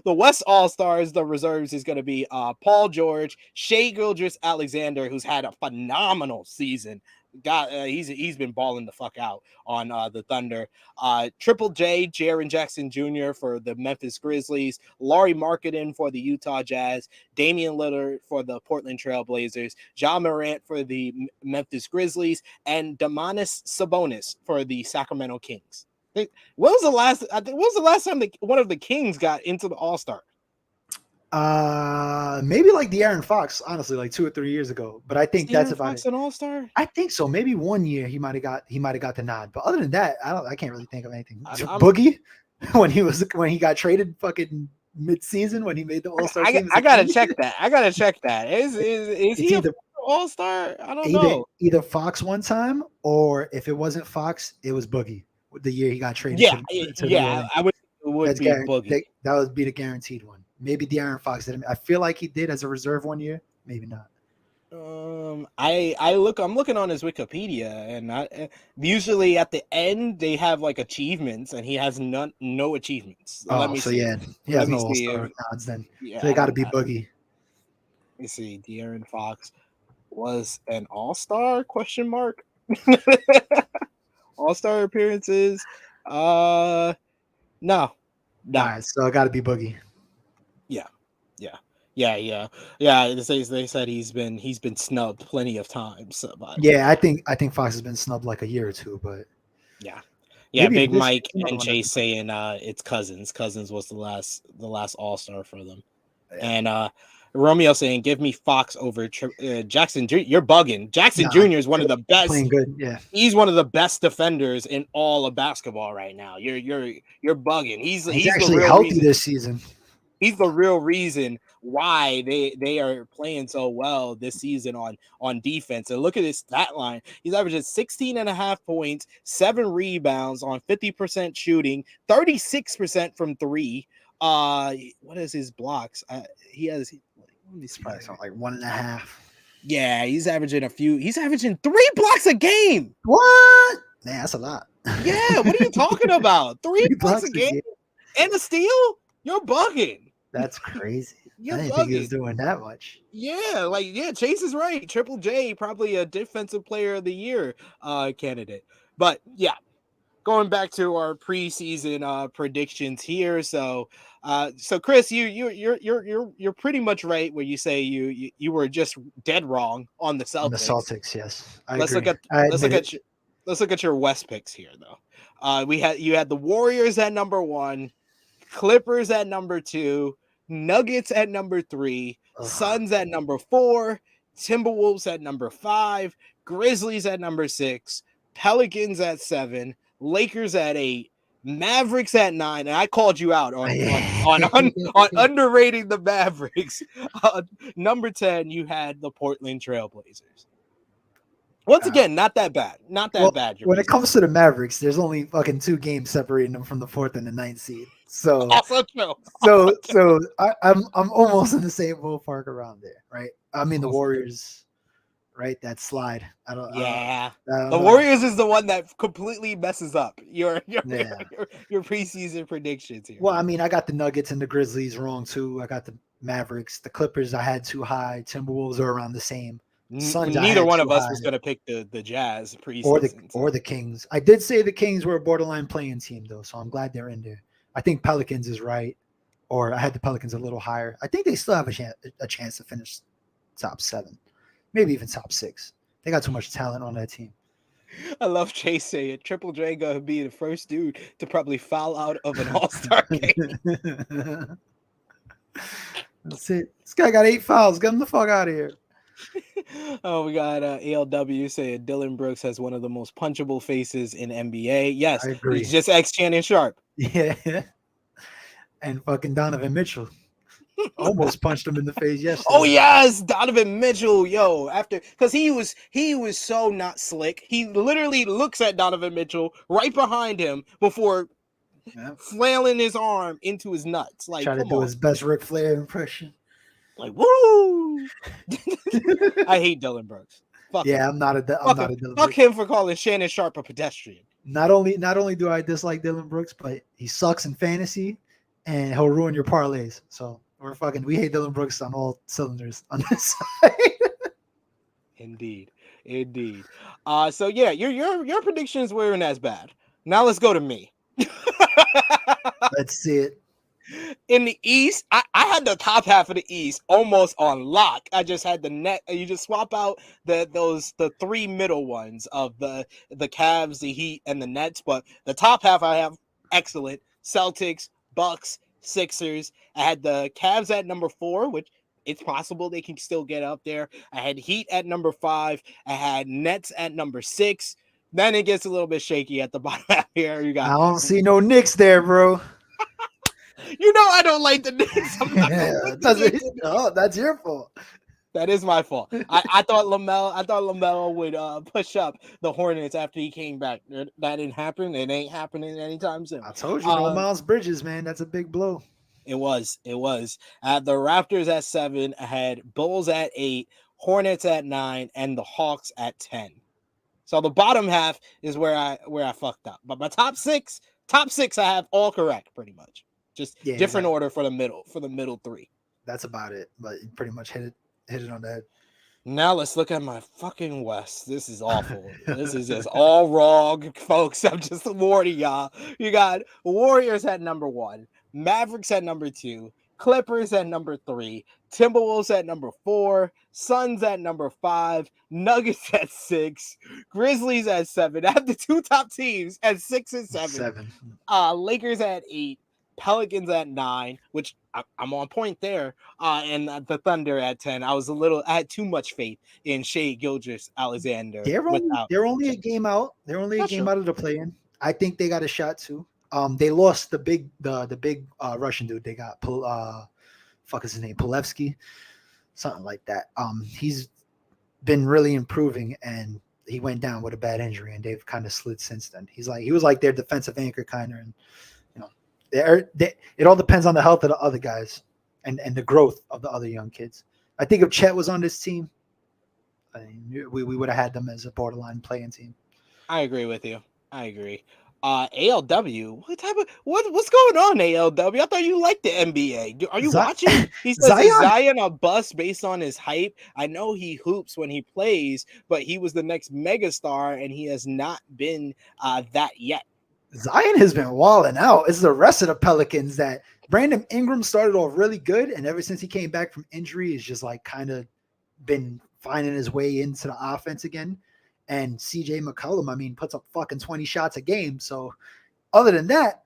The West All-Stars, the reserves is going to be Paul George, Shai Gilgeous-Alexander, who's had a phenomenal season. He's been balling the fuck out on the Thunder. Triple J, Jaren Jackson Jr. for the Memphis Grizzlies, Lauri Markkanen for the Utah Jazz, Damian Lillard for the Portland Trail Blazers, Ja Morant for the Memphis Grizzlies, and Domantas Sabonis for the Sacramento Kings. When was the last time one of the Kings got into the All-Star? Maybe like De'Aaron Fox, honestly, like 2 or 3 years ago. But I think that's about Fox an All-Star? I think so. Maybe 1 year he might have got the nod. But other than that, I can't really think of anything. Boogie when he got traded fucking mid-season when he made the All-Star team. I gotta check that. Is he an All-Star? I don't know. Either Fox one time, or if it wasn't Fox, it was Boogie the year he got traded. I would be Boogie. That would be the guaranteed one. Maybe De'Aaron Fox didn't. I feel like he did as a reserve 1 year. Maybe not. I'm looking on his Wikipedia, and usually at the end they have like achievements, and he has no achievements. He has no All-Star nods then. Yeah, so they got to be Boogie. Let me see. De'Aaron Fox was an All-Star? ? All-Star appearances? No. All right, so it got to be Boogie. Yeah. They said he's been snubbed plenty of times. Yeah, I think Fox has been snubbed like a year or two, but yeah. Big Mike and Chase saying it's Cousins. Cousins was the last All-Star for them, and Romeo saying give me Fox over Jackson Jr. You're bugging. Jackson Jr. is one of the best. Playing good, yeah. He's one of the best defenders in all of basketball right now. You're bugging. He's actually healthy this season. He's the real reason why they are playing so well this season on defense. And look at his stat line. He's averaging 16.5 points, 7 rebounds on 50% shooting, 36% from 3. What is his blocks? He has probably something like 1.5. Yeah, he's averaging 3 blocks a game. What? Man, that's a lot. Yeah, what are you talking about? 3 blocks a game and a steal? You're bugging. That's crazy. I didn't think he was doing that much. Yeah, Chase is right. Triple J, probably a defensive player of the year candidate. But yeah, going back to our preseason predictions here. So Chris, you're pretty much right where you say you were just dead wrong on the Celtics. On the Celtics, yes. Let's look at your West picks here though. You had the Warriors at number 1, Clippers at number 2, Nuggets at number 3, Suns at number 4, Timberwolves at number 5, Grizzlies at number 6, Pelicans at 7, Lakers at 8, Mavericks at 9, and I called you out on underrating the Mavericks. Number 10, you had the Portland Trail Blazers. Once again, not that bad. Not that bad. When it comes to the Mavericks, there's only fucking 2 games separating them from the 4th and the 9th seed. So, I'm almost in the same ballpark around there, right? I mean, the Warriors, right? That slide. The Warriors is the one that completely messes up your preseason predictions here. Well, I mean, I got the Nuggets and the Grizzlies wrong too. I got the Mavericks, the Clippers I had too high. Timberwolves are around the same. Suns, neither one of us was going to pick the Jazz preseason or the Kings. I did say the Kings were a borderline playing team though, so I'm glad they're in there. I think Pelicans is right, or I had the Pelicans a little higher. I think they still have a chance to finish top 7, maybe even top 6. They got too much talent on that team. I love Chase saying Triple J gonna be the first dude to probably foul out of an All-Star game. That's it. This guy got 8 fouls. Get him the fuck out of here. Oh, we got ALW saying Dylan Brooks has one of the most punchable faces in NBA. Yes, he's just ex-Shannon Sharp. Yeah, and fucking Donovan Mitchell. Almost punched him in the face yesterday. Oh yes, Donovan Mitchell, yo, because he was so not slick. He literally looks at Donovan Mitchell right behind him before flailing his arm into his nuts. Like, trying to do his best Ric Flair impression. Like, woo! I hate Dylan Brooks. Fuck him. I'm not a Dylan. Fuck him for calling Shannon Sharp a pedestrian. Not only do I dislike Dylan Brooks, but he sucks in fantasy, and he'll ruin your parlays. So we hate Dylan Brooks on all cylinders on this side. Indeed. So yeah, your predictions weren't as bad. Now let's go to me. Let's see it. In the East, I had the top half of the East almost on lock. I just had the net. You just swap out the three middle ones of the Cavs, the Heat, and the Nets. But the top half I have excellent. Celtics, Bucks, Sixers. I had the Cavs at number 4, which it's possible they can still get up there. I had Heat at number 5. I had Nets at number 6. Then it gets a little bit shaky at the bottom half here. You got. I don't see no Knicks there, bro. You know I don't like the Knicks. That's your fault. That is my fault. I thought LaMelo would push up the Hornets after he came back. That didn't happen. It ain't happening anytime soon. I told you, no Miles Bridges, man. That's a big blow. It was. I had the Raptors at 7. I had Bulls at 8, Hornets at 9, and the Hawks at 10. So the bottom half is where I fucked up. But my top six I have all correct pretty much. Just different order for the middle 3. That's about it. But you pretty much hit it on the head. Now let's look at my fucking West. This is awful. This is just all wrong, folks. I'm just warning y'all. You got Warriors at number 1, Mavericks at number 2, Clippers at number 3, Timberwolves at number 4, Suns at number 5, Nuggets at 6, Grizzlies at 7. I have the 2 top teams at 6 and 7. Lakers at 8, Pelicans at 9, which I'm on point there, and the Thunder at 10. I had too much faith in Shai Gilgeous-Alexander. They're only a game out. They're only a game out of the play-in. I think they got a shot too. They lost the big Russian dude. They got fuck is his name, Polevsky, something like that. He's been really improving, and he went down with a bad injury, and they've kind of slid since then. He was like their defensive anchor kind of, and it all depends on the health of the other guys and the growth of the other young kids. I think if Chet was on this team, we would have had them as a borderline playing team. I agree with you. I agree. ALW, what's going on, ALW? I thought you liked the NBA. Are you watching? He says Zion a bust based on his hype. I know he hoops when he plays, but he was the next megastar, and he has not been that yet. Zion has been walling out. It's the rest of the Pelicans that Brandon Ingram started off really good, and ever since he came back from injury, he's just like kind of been finding his way into the offense again. And CJ McCollum, puts up fucking 20 shots a game. So other than that,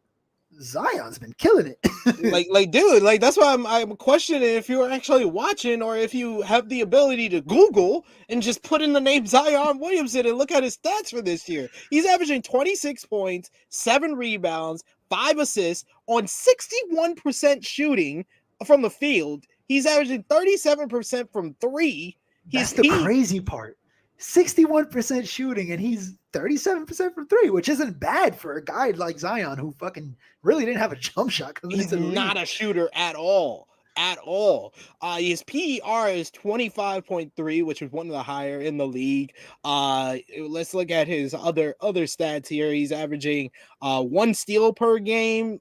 Zion's been killing it. dude, that's why I'm questioning if you're actually watching or if you have the ability to Google and just put in the name Zion Williamson and look at his stats for this year. He's averaging 26 points, 7 rebounds, 5 assists on 61% shooting from the field. He's averaging 37% from 3. That's the crazy part. 61% shooting, and he's 37% from 3, which isn't bad for a guy like Zion who fucking really didn't have a jump shot. He's not a shooter at all. His PER is 25.3, which is one of the higher in the league. Let's look at his other stats here. He's averaging 1 steal per game.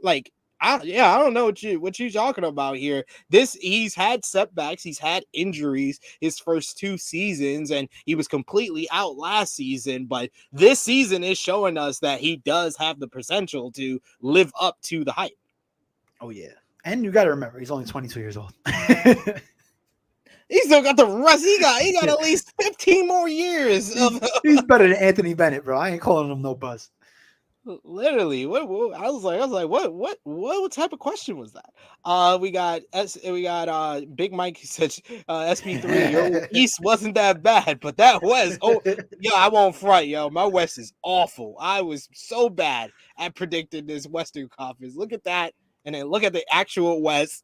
I don't know what you're talking about here. He's had setbacks, he's had injuries his first 2 seasons, and he was completely out last season. But this season is showing us that he does have the potential to live up to the hype. Oh yeah, and you got to remember he's only 22 years old. He still got the rest. He got at least 15 more years. He's better than Anthony Bennett, bro. I ain't calling him no bust. Literally, I was like, what type of question was that? We got Big Mike said, SP3, your East wasn't that bad, but that was I won't front, yo. My West is awful. I was so bad at predicting this Western Conference. Look at that, and then look at the actual West.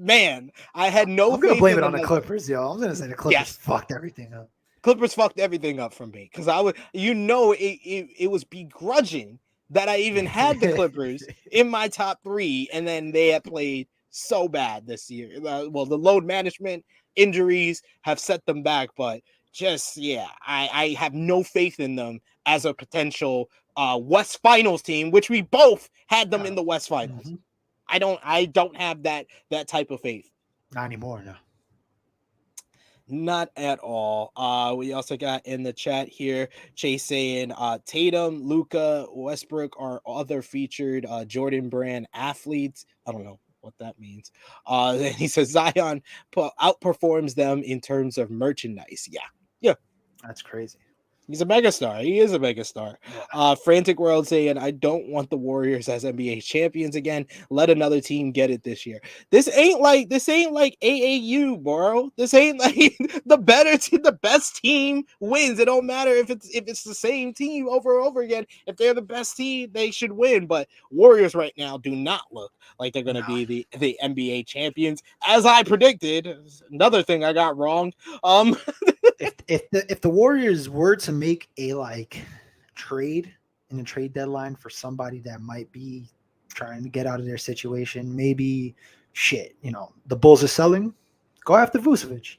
man, I had no I'm gonna faith blame in it on them the as- Clippers, yo. I'm gonna say the Clippers Yes. fucked everything up. Clippers fucked everything up for me because I would, it was begrudging that I even had the Clippers in my top 3, and then they had played so bad this year. Well, the load management injuries have set them back, but just I have no faith in them as a potential West Finals team, which we both had them in the West Finals. Mm-hmm. I don't have that type of faith. Not anymore, no. Not at all. We also got in the chat here Chase saying Tatum, Luka, Westbrook are other featured Jordan Brand athletes. I don't know what that means. Then he says Zion outperforms them in terms of merchandise. Yeah. That's crazy. He's a megastar. He is a megastar. Frantic World saying, I don't want the Warriors as NBA champions again. Let another team get it this year. This ain't like AAU, bro. This ain't like the best team wins. It don't matter if it's the same team over and over again. If they're the best team, they should win. But Warriors right now do not look like they're gonna be the NBA champions, as I predicted. Another thing I got wrong. If the Warriors were to make a trade in the trade deadline for somebody that might be trying to get out of their situation, maybe the Bulls are selling, go after Vucevic.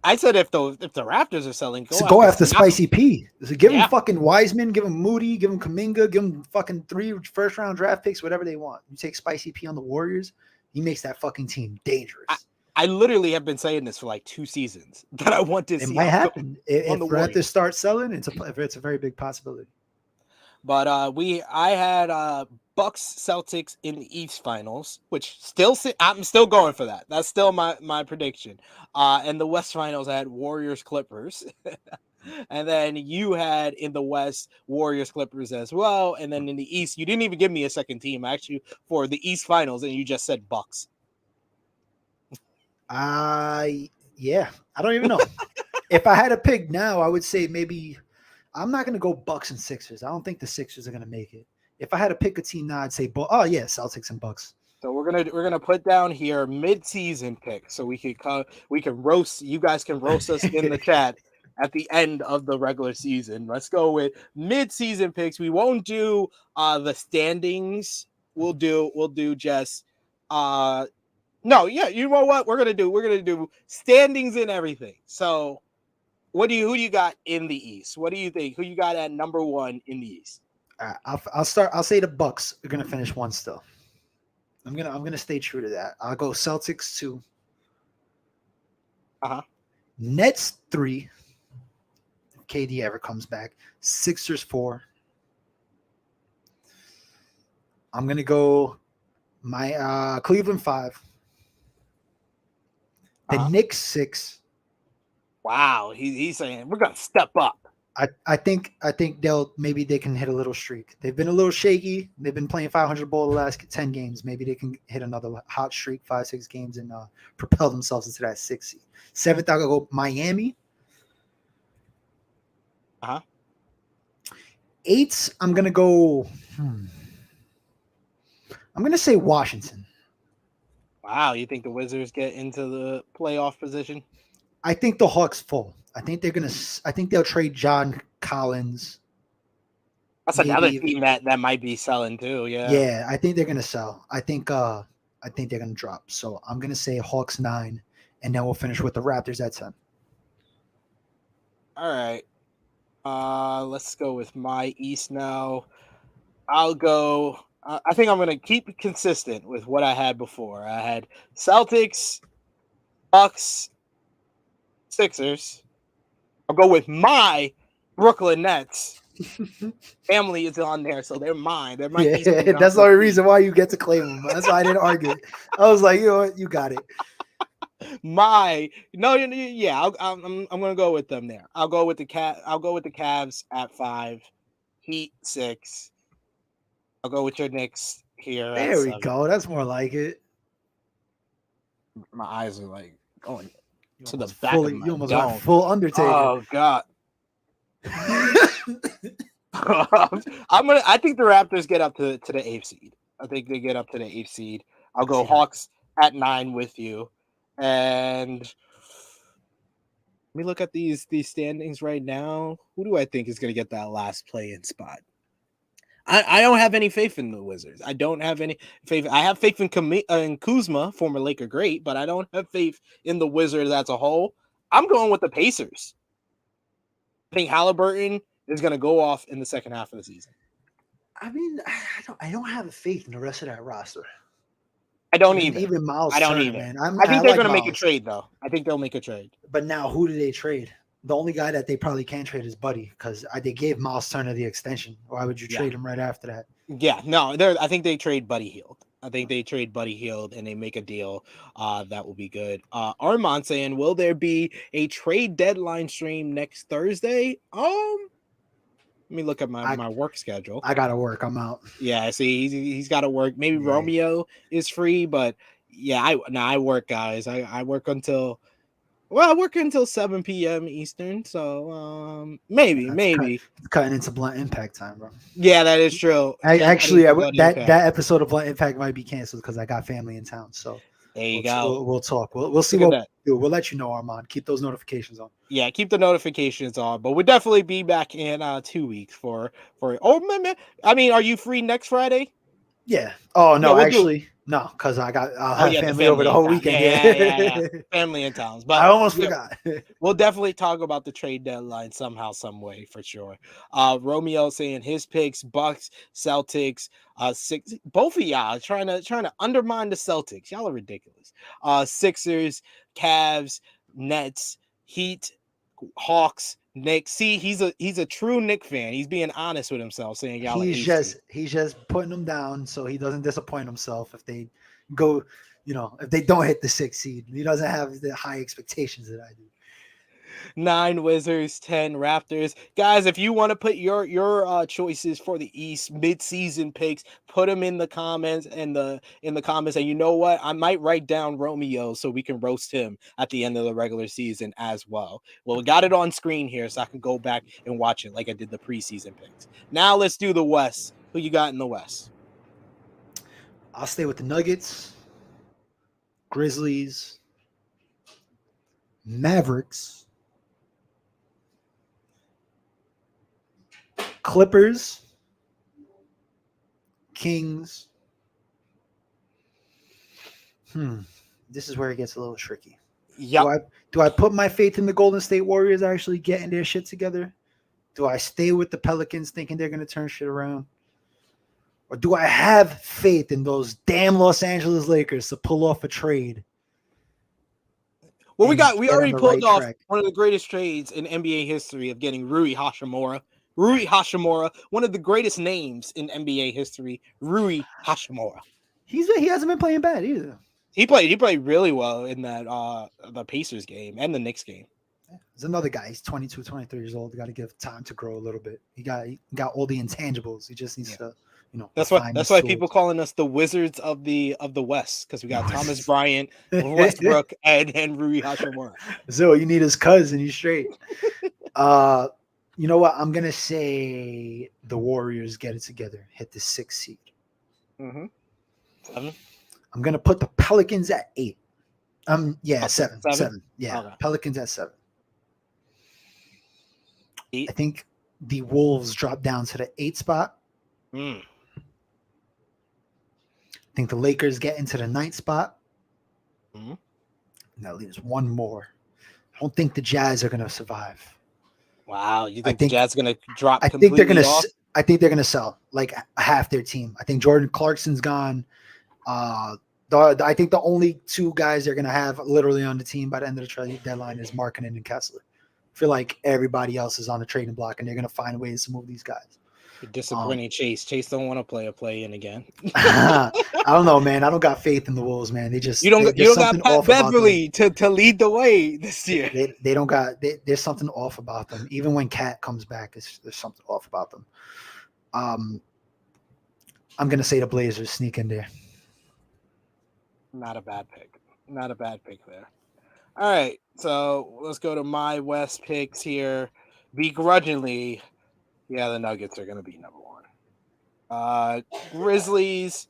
I said if the Raptors are selling, go after Spicy P. So give him fucking Wiseman, give him Moody, give him Kuminga, give him fucking 3 first-round draft picks, whatever they want. You take Spicy P on the Warriors, he makes that fucking team dangerous. I literally have been saying this for like 2 seasons that I want to see. It might happen if Raptors start selling. It's a very big possibility. But I had Bucks Celtics in the East Finals, which I'm still going for that. That's still my prediction. And the West Finals I had Warriors Clippers. And then you had in the West Warriors Clippers as well. And then in the East, you didn't even give me a second team actually for the East Finals, and you just said Bucks. I don't even know. If I had to pick now, I would say maybe I'm not going to go Bucks and Sixers. I don't think the Sixers are going to make it. If I had to pick a team now, I'd say Celtics and Bucks. So we're gonna put down here mid-season pick, so we can roast. You guys can roast us in the chat at the end of the regular season. Let's go with mid-season picks. We won't do the standings. We'll do just no, yeah, you know what we're gonna do? We're gonna do standings and everything. So, who do you got in the East? What do you think? Who you got at number 1 in the East? I'll start. I'll say the Bucks are gonna finish 1 still. I'm gonna stay true to that. I'll go Celtics 2. Nets 3. If KD ever comes back. Sixers 4. I'm gonna go my Cleveland 5. The Knicks 6. Wow, he's saying we're gonna step up. I think they can hit a little streak. They've been a little shaky. They've been playing 500 ball the last 10 games. Maybe they can hit another hot streak, 5-6 games, and propel themselves into that 6th seed. 7th, I'll go Miami. 8th, I'm gonna go. I'm gonna say Washington. Wow, you think the Wizards get into the playoff position? I think the Hawks fall. I think they'll trade John Collins. That's another team that might be selling too. Yeah. Yeah, I think they're gonna sell. I think they're gonna drop. So I'm gonna say Hawks 9, and then we'll finish with the Raptors at 10. All right. Let's go with my East now. I'll go. I think I'm gonna keep consistent with what I had before. I had Celtics, Bucks, Sixers. I'll go with my Brooklyn Nets. Family is on there, so they're mine. They're my that's the only reason why you get to claim them. That's why I didn't argue. I was like, you know what, you got it. I'm gonna go with them there. I'll go with the Cavs at 5, Heat 6. I'll go with your Knicks here. There we go. That's more like it. My eyes are like going to the back of my You almost dome. went full Undertaker. Oh God. I think the Raptors get up to the 8th seed. I think they get up to the 8th seed. I'll go Hawks at 9 with you. And let me look at these standings right now. Who do I think is going to get that last play-in spot? I don't have any faith in the Wizards. I don't have any faith. I have faith in Kuzma, former Laker great, but I don't have faith in the Wizards as a whole. I'm going with the Pacers. I think Halliburton is going to go off in the second half of the season. I mean, I don't have faith in the rest of that roster. I don't either. Even Miles I don't Turner, either. man. I think they're going to make a trade, though. I think they'll make a trade. But now, who do they trade? The only guy that they probably can't trade is Buddy, because they gave Miles Turner the extension. Why would you trade him right after that? Yeah, no, I think they trade Buddy Hield. I think they trade Buddy Hield and they make a deal that will be good. Armand saying, will there be a trade deadline stream next Thursday? Let me look at my work schedule. I gotta work. I'm out. Yeah, see, he's got to work. Maybe Romeo is free, but yeah, I work, guys. I work until 7 p.m. Eastern. So maybe cutting into Blunt Impact time, bro. Yeah, that is true. That episode of Blunt Impact might be canceled because I got family in town. So there you go. We'll talk. We'll see what we do. We'll let you know, Armand. Keep those notifications on. Yeah, keep the notifications on. But we'll definitely be back in 2 weeks for. Oh man, I mean, are you free next Friday? Yeah. Oh no, actually. No, because I'll have family over the whole weekend. Yeah. Family in towns. But I almost forgot. We'll definitely talk about the trade deadline somehow, some way for sure. Romeo saying his picks: Bucks, Celtics, 6. Both of y'all trying to undermine the Celtics. Y'all are ridiculous. Sixers, Cavs, Nets, Heat, Hawks, Knicks. See, he's a true Knicks fan. He's being honest with himself, saying y'all. He's just putting them down so he doesn't disappoint himself if they go, if they don't hit the 6th seed. He doesn't have the high expectations that I do. 9 Wizards, 10 Raptors. Guys, if you want to put your choices for the East mid-season picks, put them in the comments in the comments. And you know what? I might write down Romeo so we can roast him at the end of the regular season as well. Well, we got it on screen here so I can go back and watch it like I did the preseason picks. Now let's do the West. Who you got in the West? I'll stay with the Nuggets, Grizzlies, Mavericks, Clippers, Kings. This is where it gets a little tricky. Yep. Do I put my faith in the Golden State Warriors actually getting their shit together? Do I stay with the Pelicans thinking they're going to turn shit around? Or do I have faith in those damn Los Angeles Lakers to pull off a trade? Well, we already pulled off one of the greatest trades in NBA history of getting Rui Hachimura. Rui Hachimura, one of the greatest names in NBA history, Rui Hachimura. He hasn't been playing bad either. He played really well in that the Pacers game and the Knicks game. There's another guy. He's 22, 23 years old. Got to give time to grow a little bit. He got all the intangibles. He just needs to, That's why people calling us the Wizards of the West, because we got Thomas Bryant, Westbrook, and Rui Hachimura. So you need his cousin. He's straight. You know what? I'm gonna say the Warriors get it together, hit the 6th seed. 7. I'm gonna put the Pelicans at 8. 7. Yeah, okay. Pelicans at 7. 8. I think the Wolves drop down to the 8th spot. I think the Lakers get into the 9th spot. And that leaves one more. I don't think the Jazz are gonna survive. Wow, you think the Jazz are going to drop I completely think they're going off? to I think they're going to sell like half their team. I think Jordan Clarkson's gone. I think the only 2 guys they're going to have literally on the team by the end of the trade deadline is Markkanen and Kessler. I feel like everybody else is on the trading block and they're going to find ways to move these guys. You're disappointing Chase. Chase don't want to play a play-in again. I don't know, man. I don't got faith in the Wolves, man. They just you don't got Pat Beverly to lead the way this year. They don't got. There's something off about them. Even when Cat comes back, there's something off about them. I'm gonna say the Blazers sneak in there. Not a bad pick. Not a bad pick there. All right, so let's go to my West picks here. Begrudgingly. Yeah, the Nuggets are going to be number 1. Grizzlies,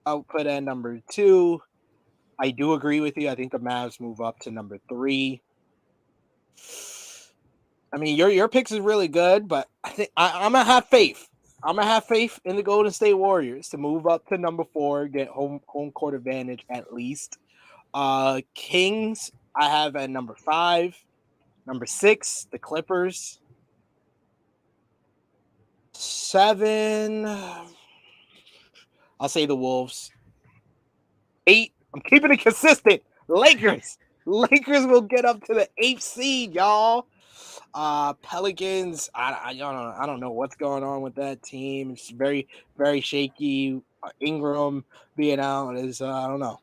I'll put at number 2. I do agree with you. I think the Mavs move up to number 3. I mean, your picks is really good, but I think I'm gonna have faith. I'm gonna have faith in the Golden State Warriors to move up to number 4, get home court advantage at least. Kings, I have at number 5. Number 6, the Clippers. 7, I'll say the Wolves. 8, I'm keeping it consistent. Lakers. Lakers will get up to the 8th seed, y'all. Pelicans, I don't know what's going on with that team. It's very, very shaky. Ingram being out is I don't know.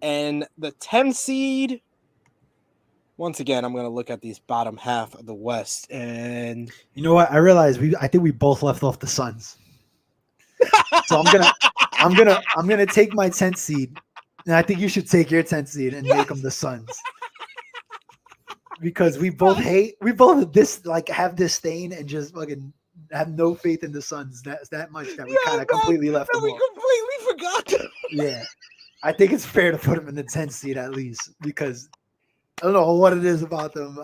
And the 10th seed. Once again, I'm gonna look at these bottom half of the West, and you know what? I realized I think we both left off the Suns. So I'm gonna take my 10th seed, and I think you should take your 10th seed and make them the Suns. Because we both have disdain and just fucking have no faith in the Suns. That's that much that we kind of completely left them off. We completely forgot. Yeah, I think it's fair to put them in the 10th seed at least because I don't know what it is about them.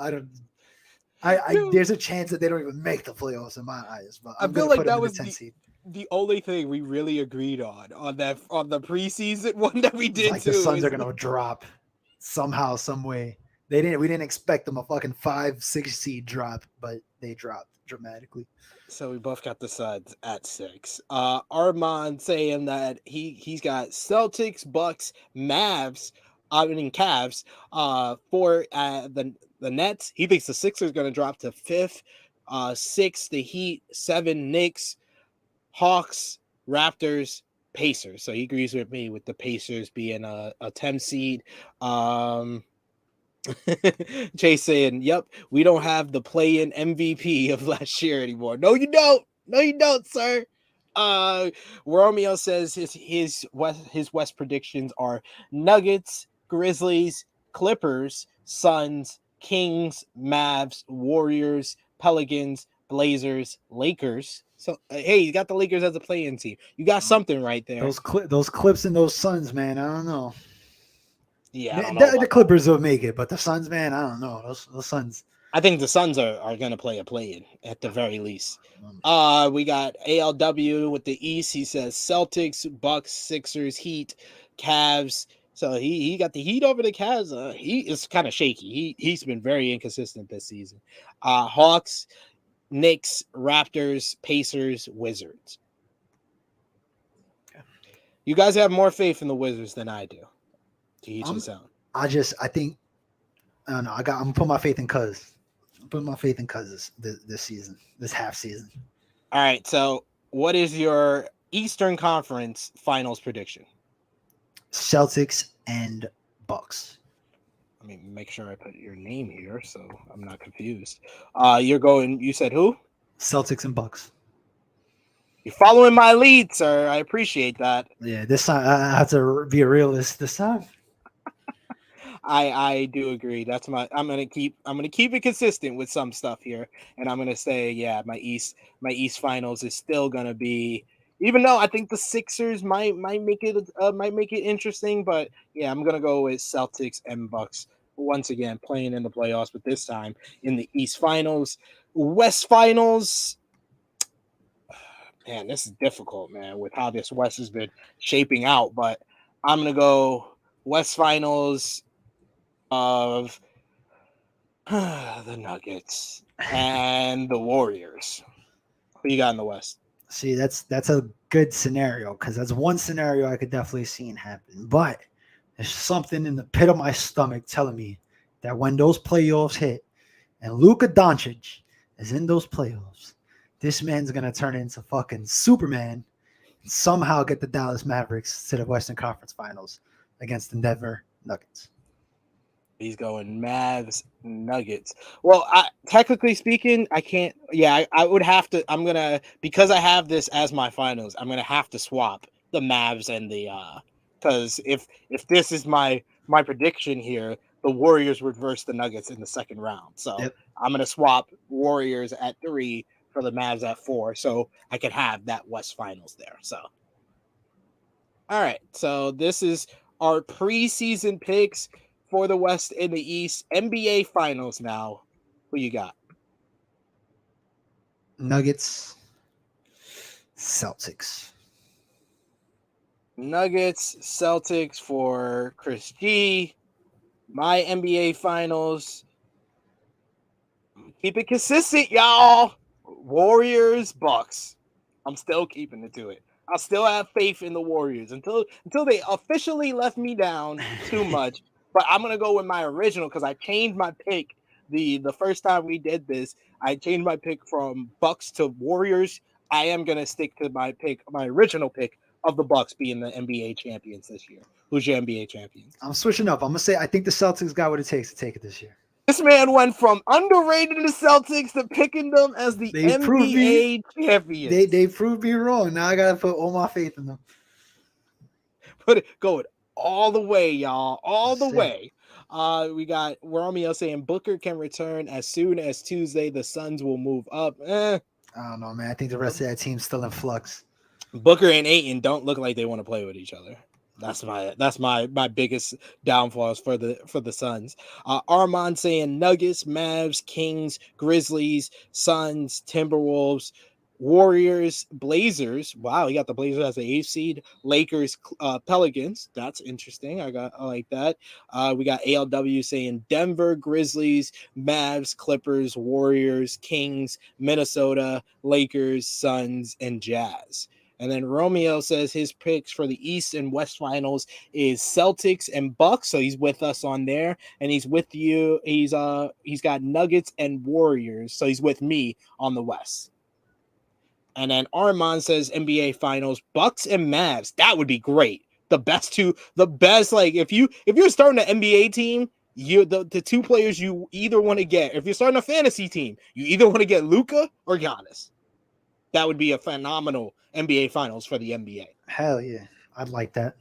There's a chance that they don't even make the playoffs in my eyes. But I feel like that was the only thing we really agreed on the preseason one that we did. Like the Suns are gonna drop somehow, some way. We didn't expect them a fucking 5-6 seed drop, but they dropped dramatically. So we both got the Suns at 6. Armand saying that he's got Celtics, Bucks, Cavs. For the Nets, he thinks the Sixers going to drop to 5th. 6, the Heat. 7, Knicks, Hawks, Raptors, Pacers. So he agrees with me with the Pacers being a 10 seed. Chase saying, "Yep, we don't have the play-in MVP of last year anymore." No, you don't. No, you don't, sir. Romeo says his West predictions are Nuggets, Grizzlies, Clippers, Suns, Kings, Mavs, Warriors, Pelicans, Blazers, Lakers. So hey, you got the Lakers as a play-in team. You got something right there. Those Clips and those Suns, man. I don't know. Yeah, I don't know the Clippers will make it, but the Suns, man, I don't know. Those Suns. I think the Suns are going to play a play-in at the very least. We got ALW with the East. He says Celtics, Bucks, Sixers, Heat, Cavs. So he got the Heat over the Cavs. He is kind of shaky. He's been very inconsistent this season. Hawks, Knicks, Raptors, Pacers, Wizards. Okay. You guys have more faith in the Wizards than I do. To each his own. I think I don't know. I'm gonna put my faith in Cuz. I'm putting my faith in Cuz this season, this half season. All right. So, what is your Eastern Conference Finals prediction? Celtics and Bucks. Let me make sure I put your name here so I'm not confused. You said who? Celtics and Bucks. You're following my lead, sir. I appreciate that. Yeah, this time I have to be a realist this time. I do agree. I'm gonna keep it consistent with some stuff here, and I'm gonna say, yeah, my East Finals is still gonna be, even though I think the Sixers might make it interesting, but yeah, I'm gonna go with Celtics and Bucks once again playing in the playoffs, but this time in the East Finals. West Finals, man, this is difficult, man, with how this West has been shaping out, but I'm gonna go West Finals of the Nuggets and the Warriors. Who you got in the West? See, that's a good scenario because that's one scenario I could definitely see happen. But there's something in the pit of my stomach telling me that when those playoffs hit and Luka Doncic is in those playoffs, this man's gonna turn into fucking Superman and somehow get the Dallas Mavericks to the Western Conference Finals against the Denver Nuggets. He's going Mavs, Nuggets. Well, technically speaking, I can't. Yeah, I would have to. Because I have this as my finals, I'm gonna have to swap the Mavs and the because if this is my prediction here, the Warriors would verse the Nuggets in the second round. So yep. I'm gonna swap Warriors at 3 for the Mavs at 4, so I could have that West Finals there. So, all right. So this is our preseason picks for the West and the East. NBA Finals now. Who you got? Nuggets, Celtics. Nuggets, Celtics for Chris G. My NBA Finals. Keep it consistent, y'all. Warriors, Bucks. I'm still keeping it to it. I still have faith in the Warriors until they officially left me down too much. But I'm gonna go with my original because I changed my pick the first time we did this. I changed my pick from Bucks to Warriors. I am gonna stick to my original pick of the Bucks being the NBA champions this year. Who's your NBA champion? I'm switching up. I'm gonna say I think the Celtics got what it takes to take it this year. This man went from underrated the Celtics to picking them as the NBA champions. They proved me wrong. Now I gotta put all my faith in them. Go it all the way, y'all. All the way. We got Romeo saying Booker can return as soon as Tuesday. The Suns will move up. I don't know, man. I think the rest of that team's still in flux. Booker and Ayton don't look like they want to play with each other. That's my biggest downfalls for the Suns. Armand saying Nuggets, Mavs, Kings, Grizzlies, Suns, Timberwolves, Warriors, Blazers. Wow, you got the Blazers as the 8th seed. Lakers, Pelicans. That's interesting. I like that. We got ALW saying Denver, Grizzlies, Mavs, Clippers, Warriors, Kings, Minnesota, Lakers, Suns, and Jazz. And then Romeo says his picks for the East and West Finals is Celtics and Bucks. So he's with us on there, and he's with you. He's got Nuggets and Warriors. So he's with me on the West. And then Armand says NBA Finals, Bucks and Mavs. That would be great. The best. Like if you're starting an NBA team, the two players you either want to get. If you're starting a fantasy team, you either want to get Luka or Giannis. That would be a phenomenal NBA Finals for the NBA. Hell yeah. I'd like that.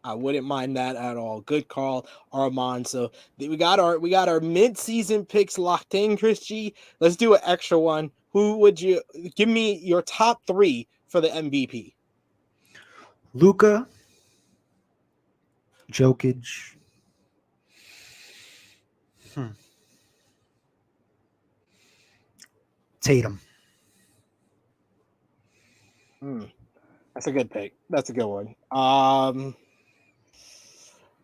I wouldn't mind that at all. Good call, Armand. So we got our mid-season picks locked in, Chris G. Let's do an extra one. Who would you give me your top 3 for the MVP? Luka, Jokic. Tatum. That's a good pick. That's a good one. I'm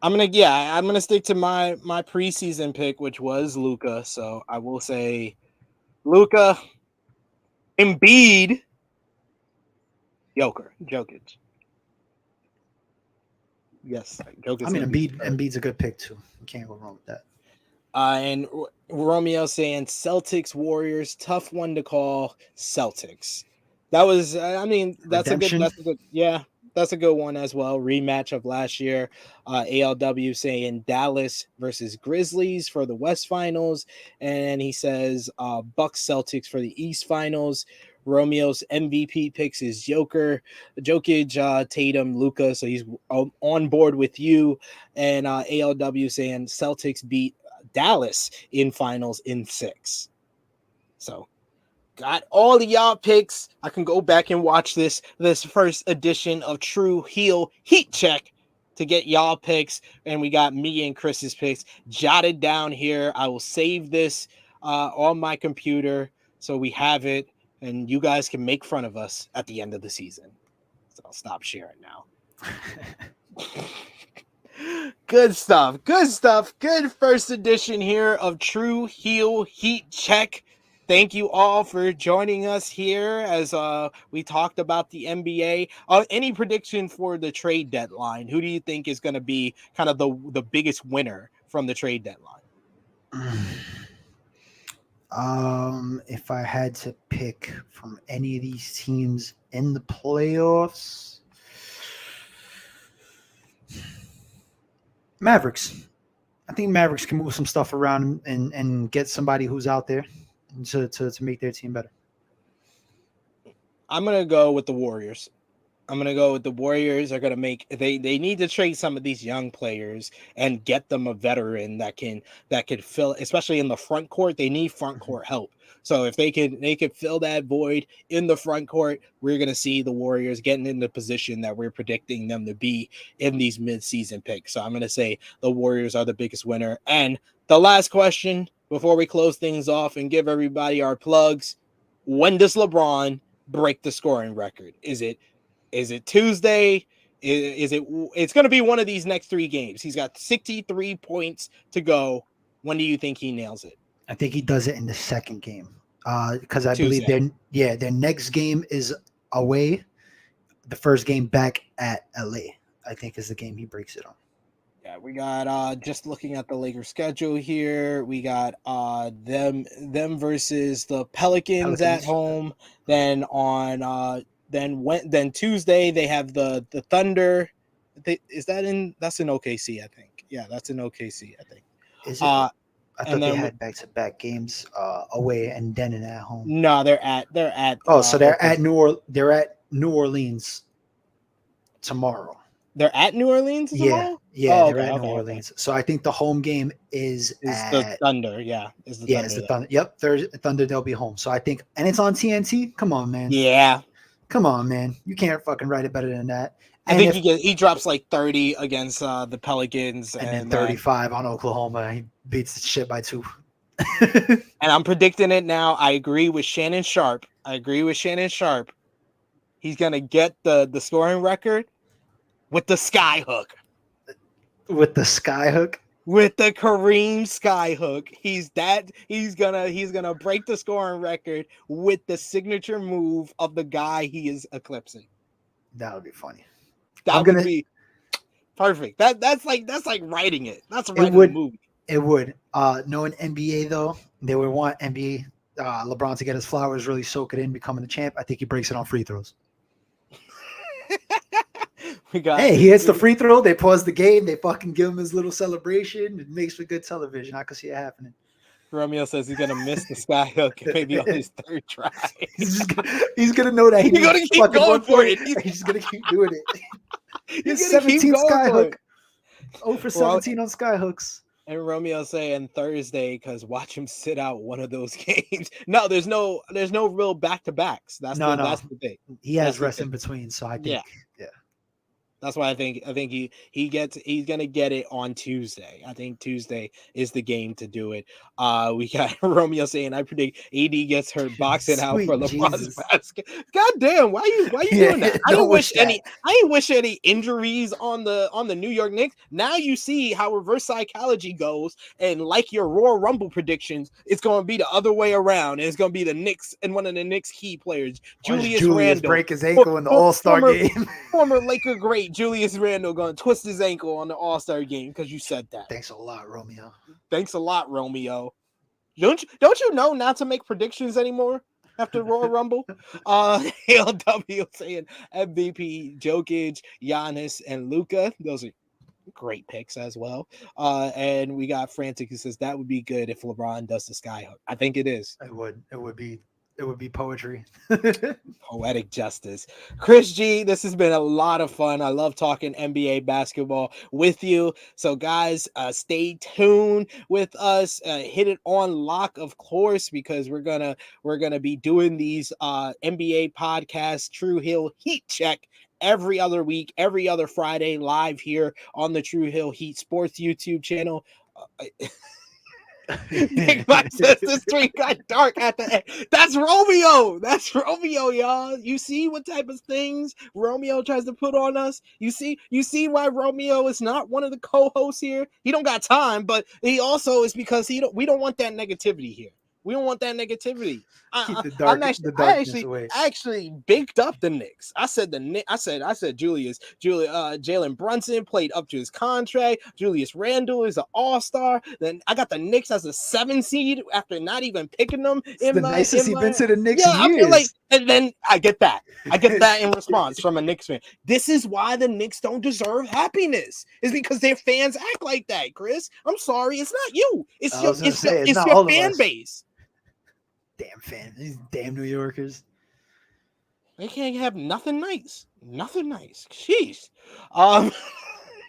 gonna stick to my preseason pick, which was Luka. So I will say Luka, Embiid, Jokic. Yes, Jokic. I mean, Embiid's a good pick too. You can't go wrong with that. And Romeo saying Celtics, Warriors, tough one to call. Celtics. That was, that's Redemption. That's a good one as well. Rematch of last year. ALW saying Dallas versus Grizzlies for the West Finals. And he says Bucks, Celtics for the East Finals. Romeo's MVP picks is Jokic, Tatum, Luka. So he's on board with you. And ALW saying Celtics beat Dallas in finals in 6. So got all of y'all picks. I can go back and watch this first edition of Tru Heel Heat Check to get y'all picks. And we got me and Chris's picks jotted down here. I will save this on my computer so we have it, and you guys can make fun of us at the end of the season. So I'll stop sharing now. Good stuff. Good first edition here of Tru Heel Heat Check. Thank you all for joining us here as we talked about the NBA. Any prediction for the trade deadline? Who do you think is going to be kind of the biggest winner from the trade deadline? If I had to pick from any of these teams in the playoffs, Mavericks. I think Mavericks can move some stuff around and get somebody who's out there to make their team better. I'm going to go with the Warriors. I'm gonna go with the Warriors are gonna make they need to trade some of these young players and get them a veteran that can fill, especially in the front court. They need front court help. So if they could fill that void in the front court, we're gonna see the Warriors getting in the position that we're predicting them to be in these mid-season picks. So I'm gonna say the Warriors are the biggest winner. And the last question before we close things off and give everybody our plugs: when does LeBron break the scoring record? Is it Tuesday? It's going to be one of these next 3 games. He's got 63 points to go. When do you think he nails it? I think he does it in the second game. Because I Tuesday. believe their next game is away. The first game back at LA, I think, is the game he breaks it on. Yeah, we got just looking at the Lakers schedule here. We got them versus the Pelicans at home. Then on then Tuesday they have the Thunder. That's in OKC, I think. Yeah, that's in OKC, I think. Is it? I thought they had back-to-back games away and then at home. No, they're at. So they're at New Orleans tomorrow. They're at New Orleans tomorrow? Yeah, they're at New Orleans. So I think the home game is the Thunder. Yeah, it's the Thunder. Yep, Thunder. They'll be home. So I think, and it's on TNT. Come on, man. Yeah, come on, man. You can't fucking write it better than that. And I think he drops like 30 against the Pelicans, and then 35 on Oklahoma. He beats the shit by 2. And I'm predicting it now. I agree with Shannon Sharp. He's gonna get the scoring record with the sky hook. With the sky hook? With the Kareem sky hook. He's gonna break the scoring record with the signature move of the guy he is eclipsing. That would be funny. That would be perfect. That's like writing it. That's writing the movie. It would. Knowing NBA though, they would want NBA LeBron to get his flowers, really soak it in, becoming the champ. I think he breaks it on free throws. He hits the free throw. They pause the game. They fucking give him his little celebration. It makes for good television. I can see it happening. Romeo says he's gonna miss the sky hook maybe on his 3rd try. He's gonna know that he's gonna keep going for it. He's just gonna keep doing it. He's 17 sky hook. 0 for 17 on sky hooks. And Romeo saying Thursday because watch him sit out one of those games. No, there's no real back-to-backs. That's the thing. He has rest in between, so I think yeah. That's why I think he's gonna get it on Tuesday. I think Tuesday is the game to do it. We got Romeo saying I predict AD gets hurt boxing out for LeBron's basket. God damn, why you doing that? I didn't wish any injuries on the New York Knicks. Now you see how reverse psychology goes, and like your Royal Rumble predictions, it's gonna be the other way around, and it's gonna be the Knicks and one of the Knicks key players, Julius Randle, break his ankle in the All-Star game. Former Laker great Julius Randle going to twist his ankle on the All-Star game because you said that. Thanks a lot, Romeo. Don't you know not to make predictions anymore after Royal Rumble? ALW saying MVP, Jokic, Giannis, and Luka. Those are great picks as well. And we got Frantic who says that would be good if LeBron does the sky hook. I think it is. It would be poetry. Poetic justice. Chris G, this has been a lot of fun. I love talking NBA basketball with you. So guys, stay tuned with us. Hit it on lock, of course, because we're gonna be doing these NBA podcasts, Tru Heel Heat Check, every other week, every other Friday, live here on the Tru Heel Heat Sports YouTube channel. Big Mike says the street got dark at the end. That's Romeo, y'all. You see what type of things Romeo tries to put on us? You see why Romeo is not one of the co-hosts here? He don't got time, but he also is because we don't want that negativity here. We don't want that negativity. I actually baked up the Knicks. I said Jalen Brunson played up to his contract. Julius Randle is an all-star. Then I got the Knicks as a 7 seed after not even picking them. It's the nicest he's been to the Knicks in years. I feel like, and then I get that in response from a Knicks fan. This is why the Knicks don't deserve happiness. It's because their fans act like that, Chris. I'm sorry, it's not you. It's your fan base. Damn fan, these damn New Yorkers. They can't have nothing nice. Nothing nice. Jeez. Um,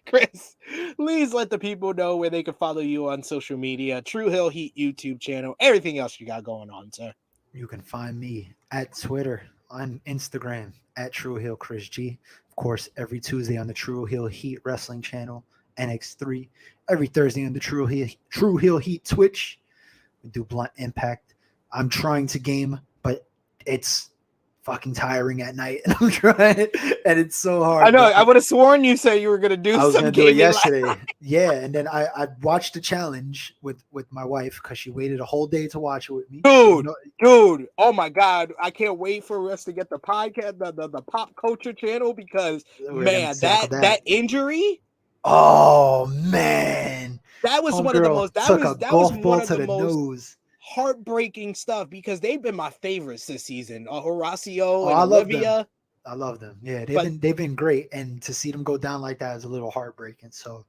Chris, please let the people know where they can follow you on social media, Tru Heel Heat YouTube channel, everything else you got going on, sir. You can find me at Twitter, on Instagram, at Tru Heel Chris G. Of course, every Tuesday on the Tru Heel Heat Wrestling channel, NX3. Every Thursday on the Tru Heel Heat Twitch. We do Blunt Impact. I'm trying to game, but it's fucking tiring at night, and I'm trying, and it's so hard. I know. I would have sworn you said you were gonna do. I was gonna do it yesterday. Yeah, and then I watched the challenge with my wife because she waited a whole day to watch it with me. Dude, oh my god, I can't wait for us to get the podcast, the pop culture channel, because man, that injury. Oh man, that was one of the most. That was one of the most nose. Heartbreaking stuff, because they've been my favorites this season. Horacio and Olivia. I love them. Yeah, they've been great, and to see them go down like that is a little heartbreaking. So,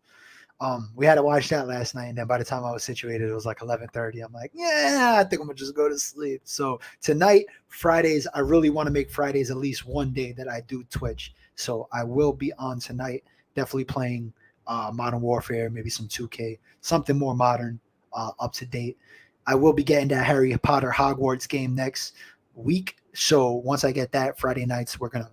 we had to watch that last night, and then by the time I was situated, it was like 11:30. I'm like, yeah, I think I'm gonna just go to sleep. So tonight, Fridays, I really want to make Fridays at least one day that I do Twitch. So I will be on tonight, definitely playing Modern Warfare, maybe some 2K, something more modern, up to date. I will be getting that Harry Potter Hogwarts game next week. So once I get that, Friday nights we're gonna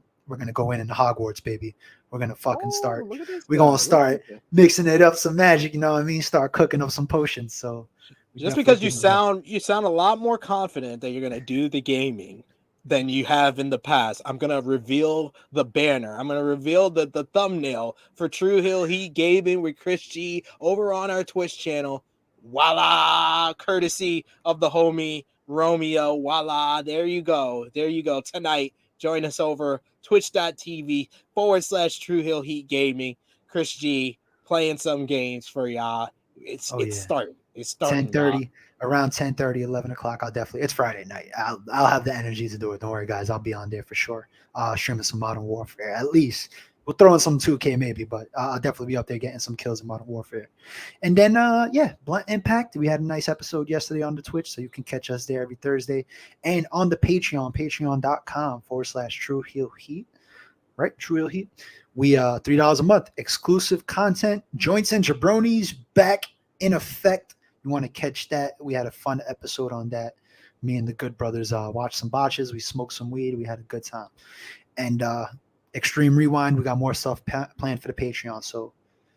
go in the Hogwarts, baby. We're gonna fucking start. We're gonna start mixing it up some magic. You know what I mean? Start cooking up some potions. So just because you sound a lot more confident that you're gonna do the gaming than you have in the past, I'm gonna reveal the banner. I'm gonna reveal the thumbnail for Tru Heel Heat Gaming with Chris G over on our Twitch channel. Voila, courtesy of the homie Romeo. Voila, there you go. Tonight, join us over twitch.tv/Tru Heel Heat Gaming. Chris G playing some games for y'all. It's starting. It's starting. 10:30, around 10:30, 11 o'clock. It's Friday night. I'll have the energy to do it. Don't worry, guys. I'll be on there for sure. Streaming some Modern Warfare. At least we'll throw in some 2K maybe, but I'll definitely be up there getting some kills in Modern Warfare. And then, Blunt Impact. We had a nice episode yesterday on the Twitch, so you can catch us there every Thursday. And on the Patreon, patreon.com/Tru Heel Heat. Right? Tru Heel Heat. We $3 a month. Exclusive content. Joints and Jabronis back in effect. You want to catch that? We had a fun episode on that. Me and the Good Brothers watched some botches. We smoked some weed. We had a good time. And Extreme Rewind, we got more stuff planned for the Patreon. So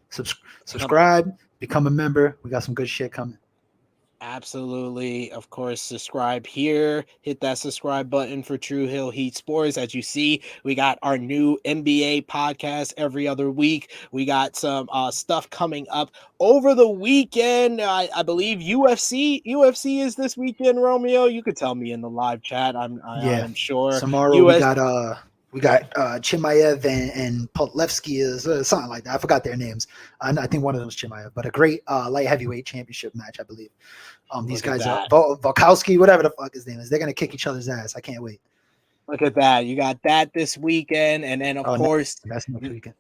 subscribe, become a member. We got some good shit coming. Absolutely. Of course, subscribe here. Hit that subscribe button for Tru Heel Heat Sports. As you see, we got our new NBA podcast every other week. We got some stuff coming up over the weekend. I believe UFC is this weekend, Romeo. You could tell me in the live chat. I'm sure. Tomorrow we got Chimaev and Polevsky is something like that. I forgot their names. I think one of them is Chimaev, but a great light heavyweight championship match, I believe. These guys are Volkowski, whatever the fuck his name is. They're gonna kick each other's ass. I can't wait. Look at that. You got that this weekend, and then of course that's next weekend.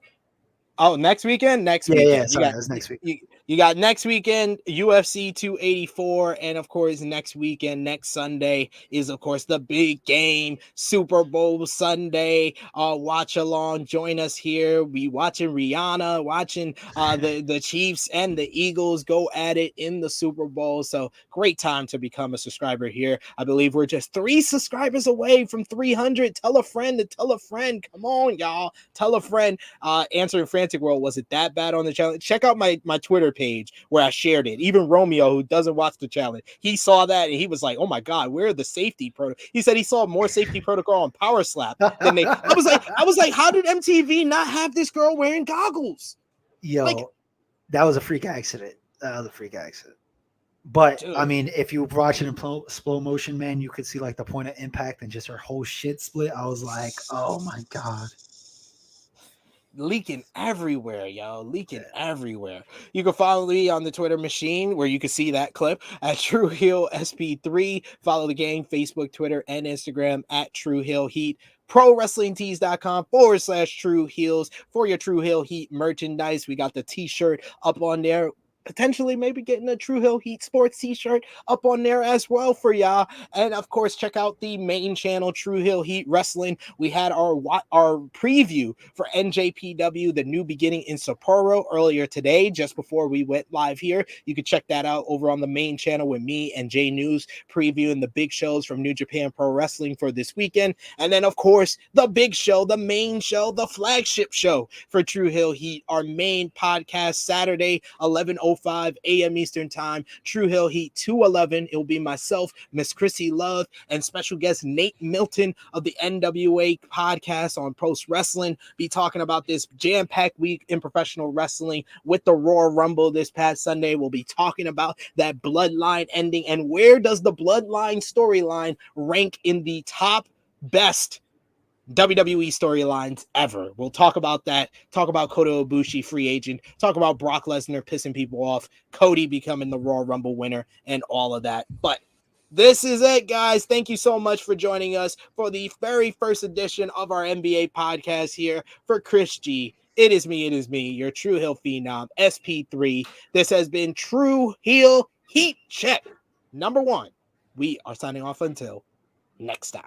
Oh, next weekend? Next weekend. Yeah, sorry, that's next week. You got next weekend, UFC 284, and of course, next weekend, next Sunday is, of course, the big game, Super Bowl Sunday. Watch along, join us here. We watching Rihanna, watching the Chiefs and the Eagles go at it in the Super Bowl. So great time to become a subscriber here. I believe we're just 3 subscribers away from 300. Tell a friend to tell a friend. Come on, y'all. Tell a friend. Answering Frantic World, was it that bad on the challenge? Check out my Twitter page where I shared it. Even Romeo, who doesn't watch the challenge, he saw that and he was like, "Oh my god, where are the safety protocol?" He said he saw more safety protocol on Power Slap than they. I was like, how did MTV not have this girl wearing goggles? Yo, that was a freak accident. But dude, I mean, if you watch it in slow motion, man, you could see like the point of impact and just her whole shit split. I was like, oh my god. Leaking everywhere, yo. Everywhere. You can follow me on the Twitter machine where you can see that clip at Tru Heel SP3. Follow the game, Facebook, Twitter, and Instagram at Tru Heel Heat. ProWrestlingTees.com/Tru Heels for your Tru Heel Heat merchandise. We got the t-shirt up on there. potentially maybe getting a Tru Heel Heat Sports t-shirt up on there as well for y'all. And of course, check out the main channel, Tru Heel Heat Wrestling. We had our preview for NJPW, The New Beginning in Sapporo earlier today, just before we went live here. You can check that out over on the main channel with me and Jay News previewing the big shows from New Japan Pro Wrestling for this weekend. And then, of course, the big show, the main show, the flagship show for Tru Heel Heat, our main podcast, Saturday, 11:05 a.m. Eastern Time, Tru Heel Heat 211. It will be myself, Miss Chrissy Love, and special guest Nate Milton of the NWA podcast on Post Wrestling. Be talking about this jam-packed week in professional wrestling with the Royal Rumble this past Sunday. We'll be talking about that Bloodline ending and where does the Bloodline storyline rank in the top best WWE storylines ever. We'll talk about that, talk about Kota Ibushi free agent, talk about Brock Lesnar pissing people off, Cody becoming the Royal Rumble winner, and all of that. But this is it, guys. Thank you so much for joining us for the very first edition of our NBA podcast here. For Chris G, it is me, your Tru Heel Phenom, SP3. This has been Tru Heel Heat Check #1. We are signing off until next time.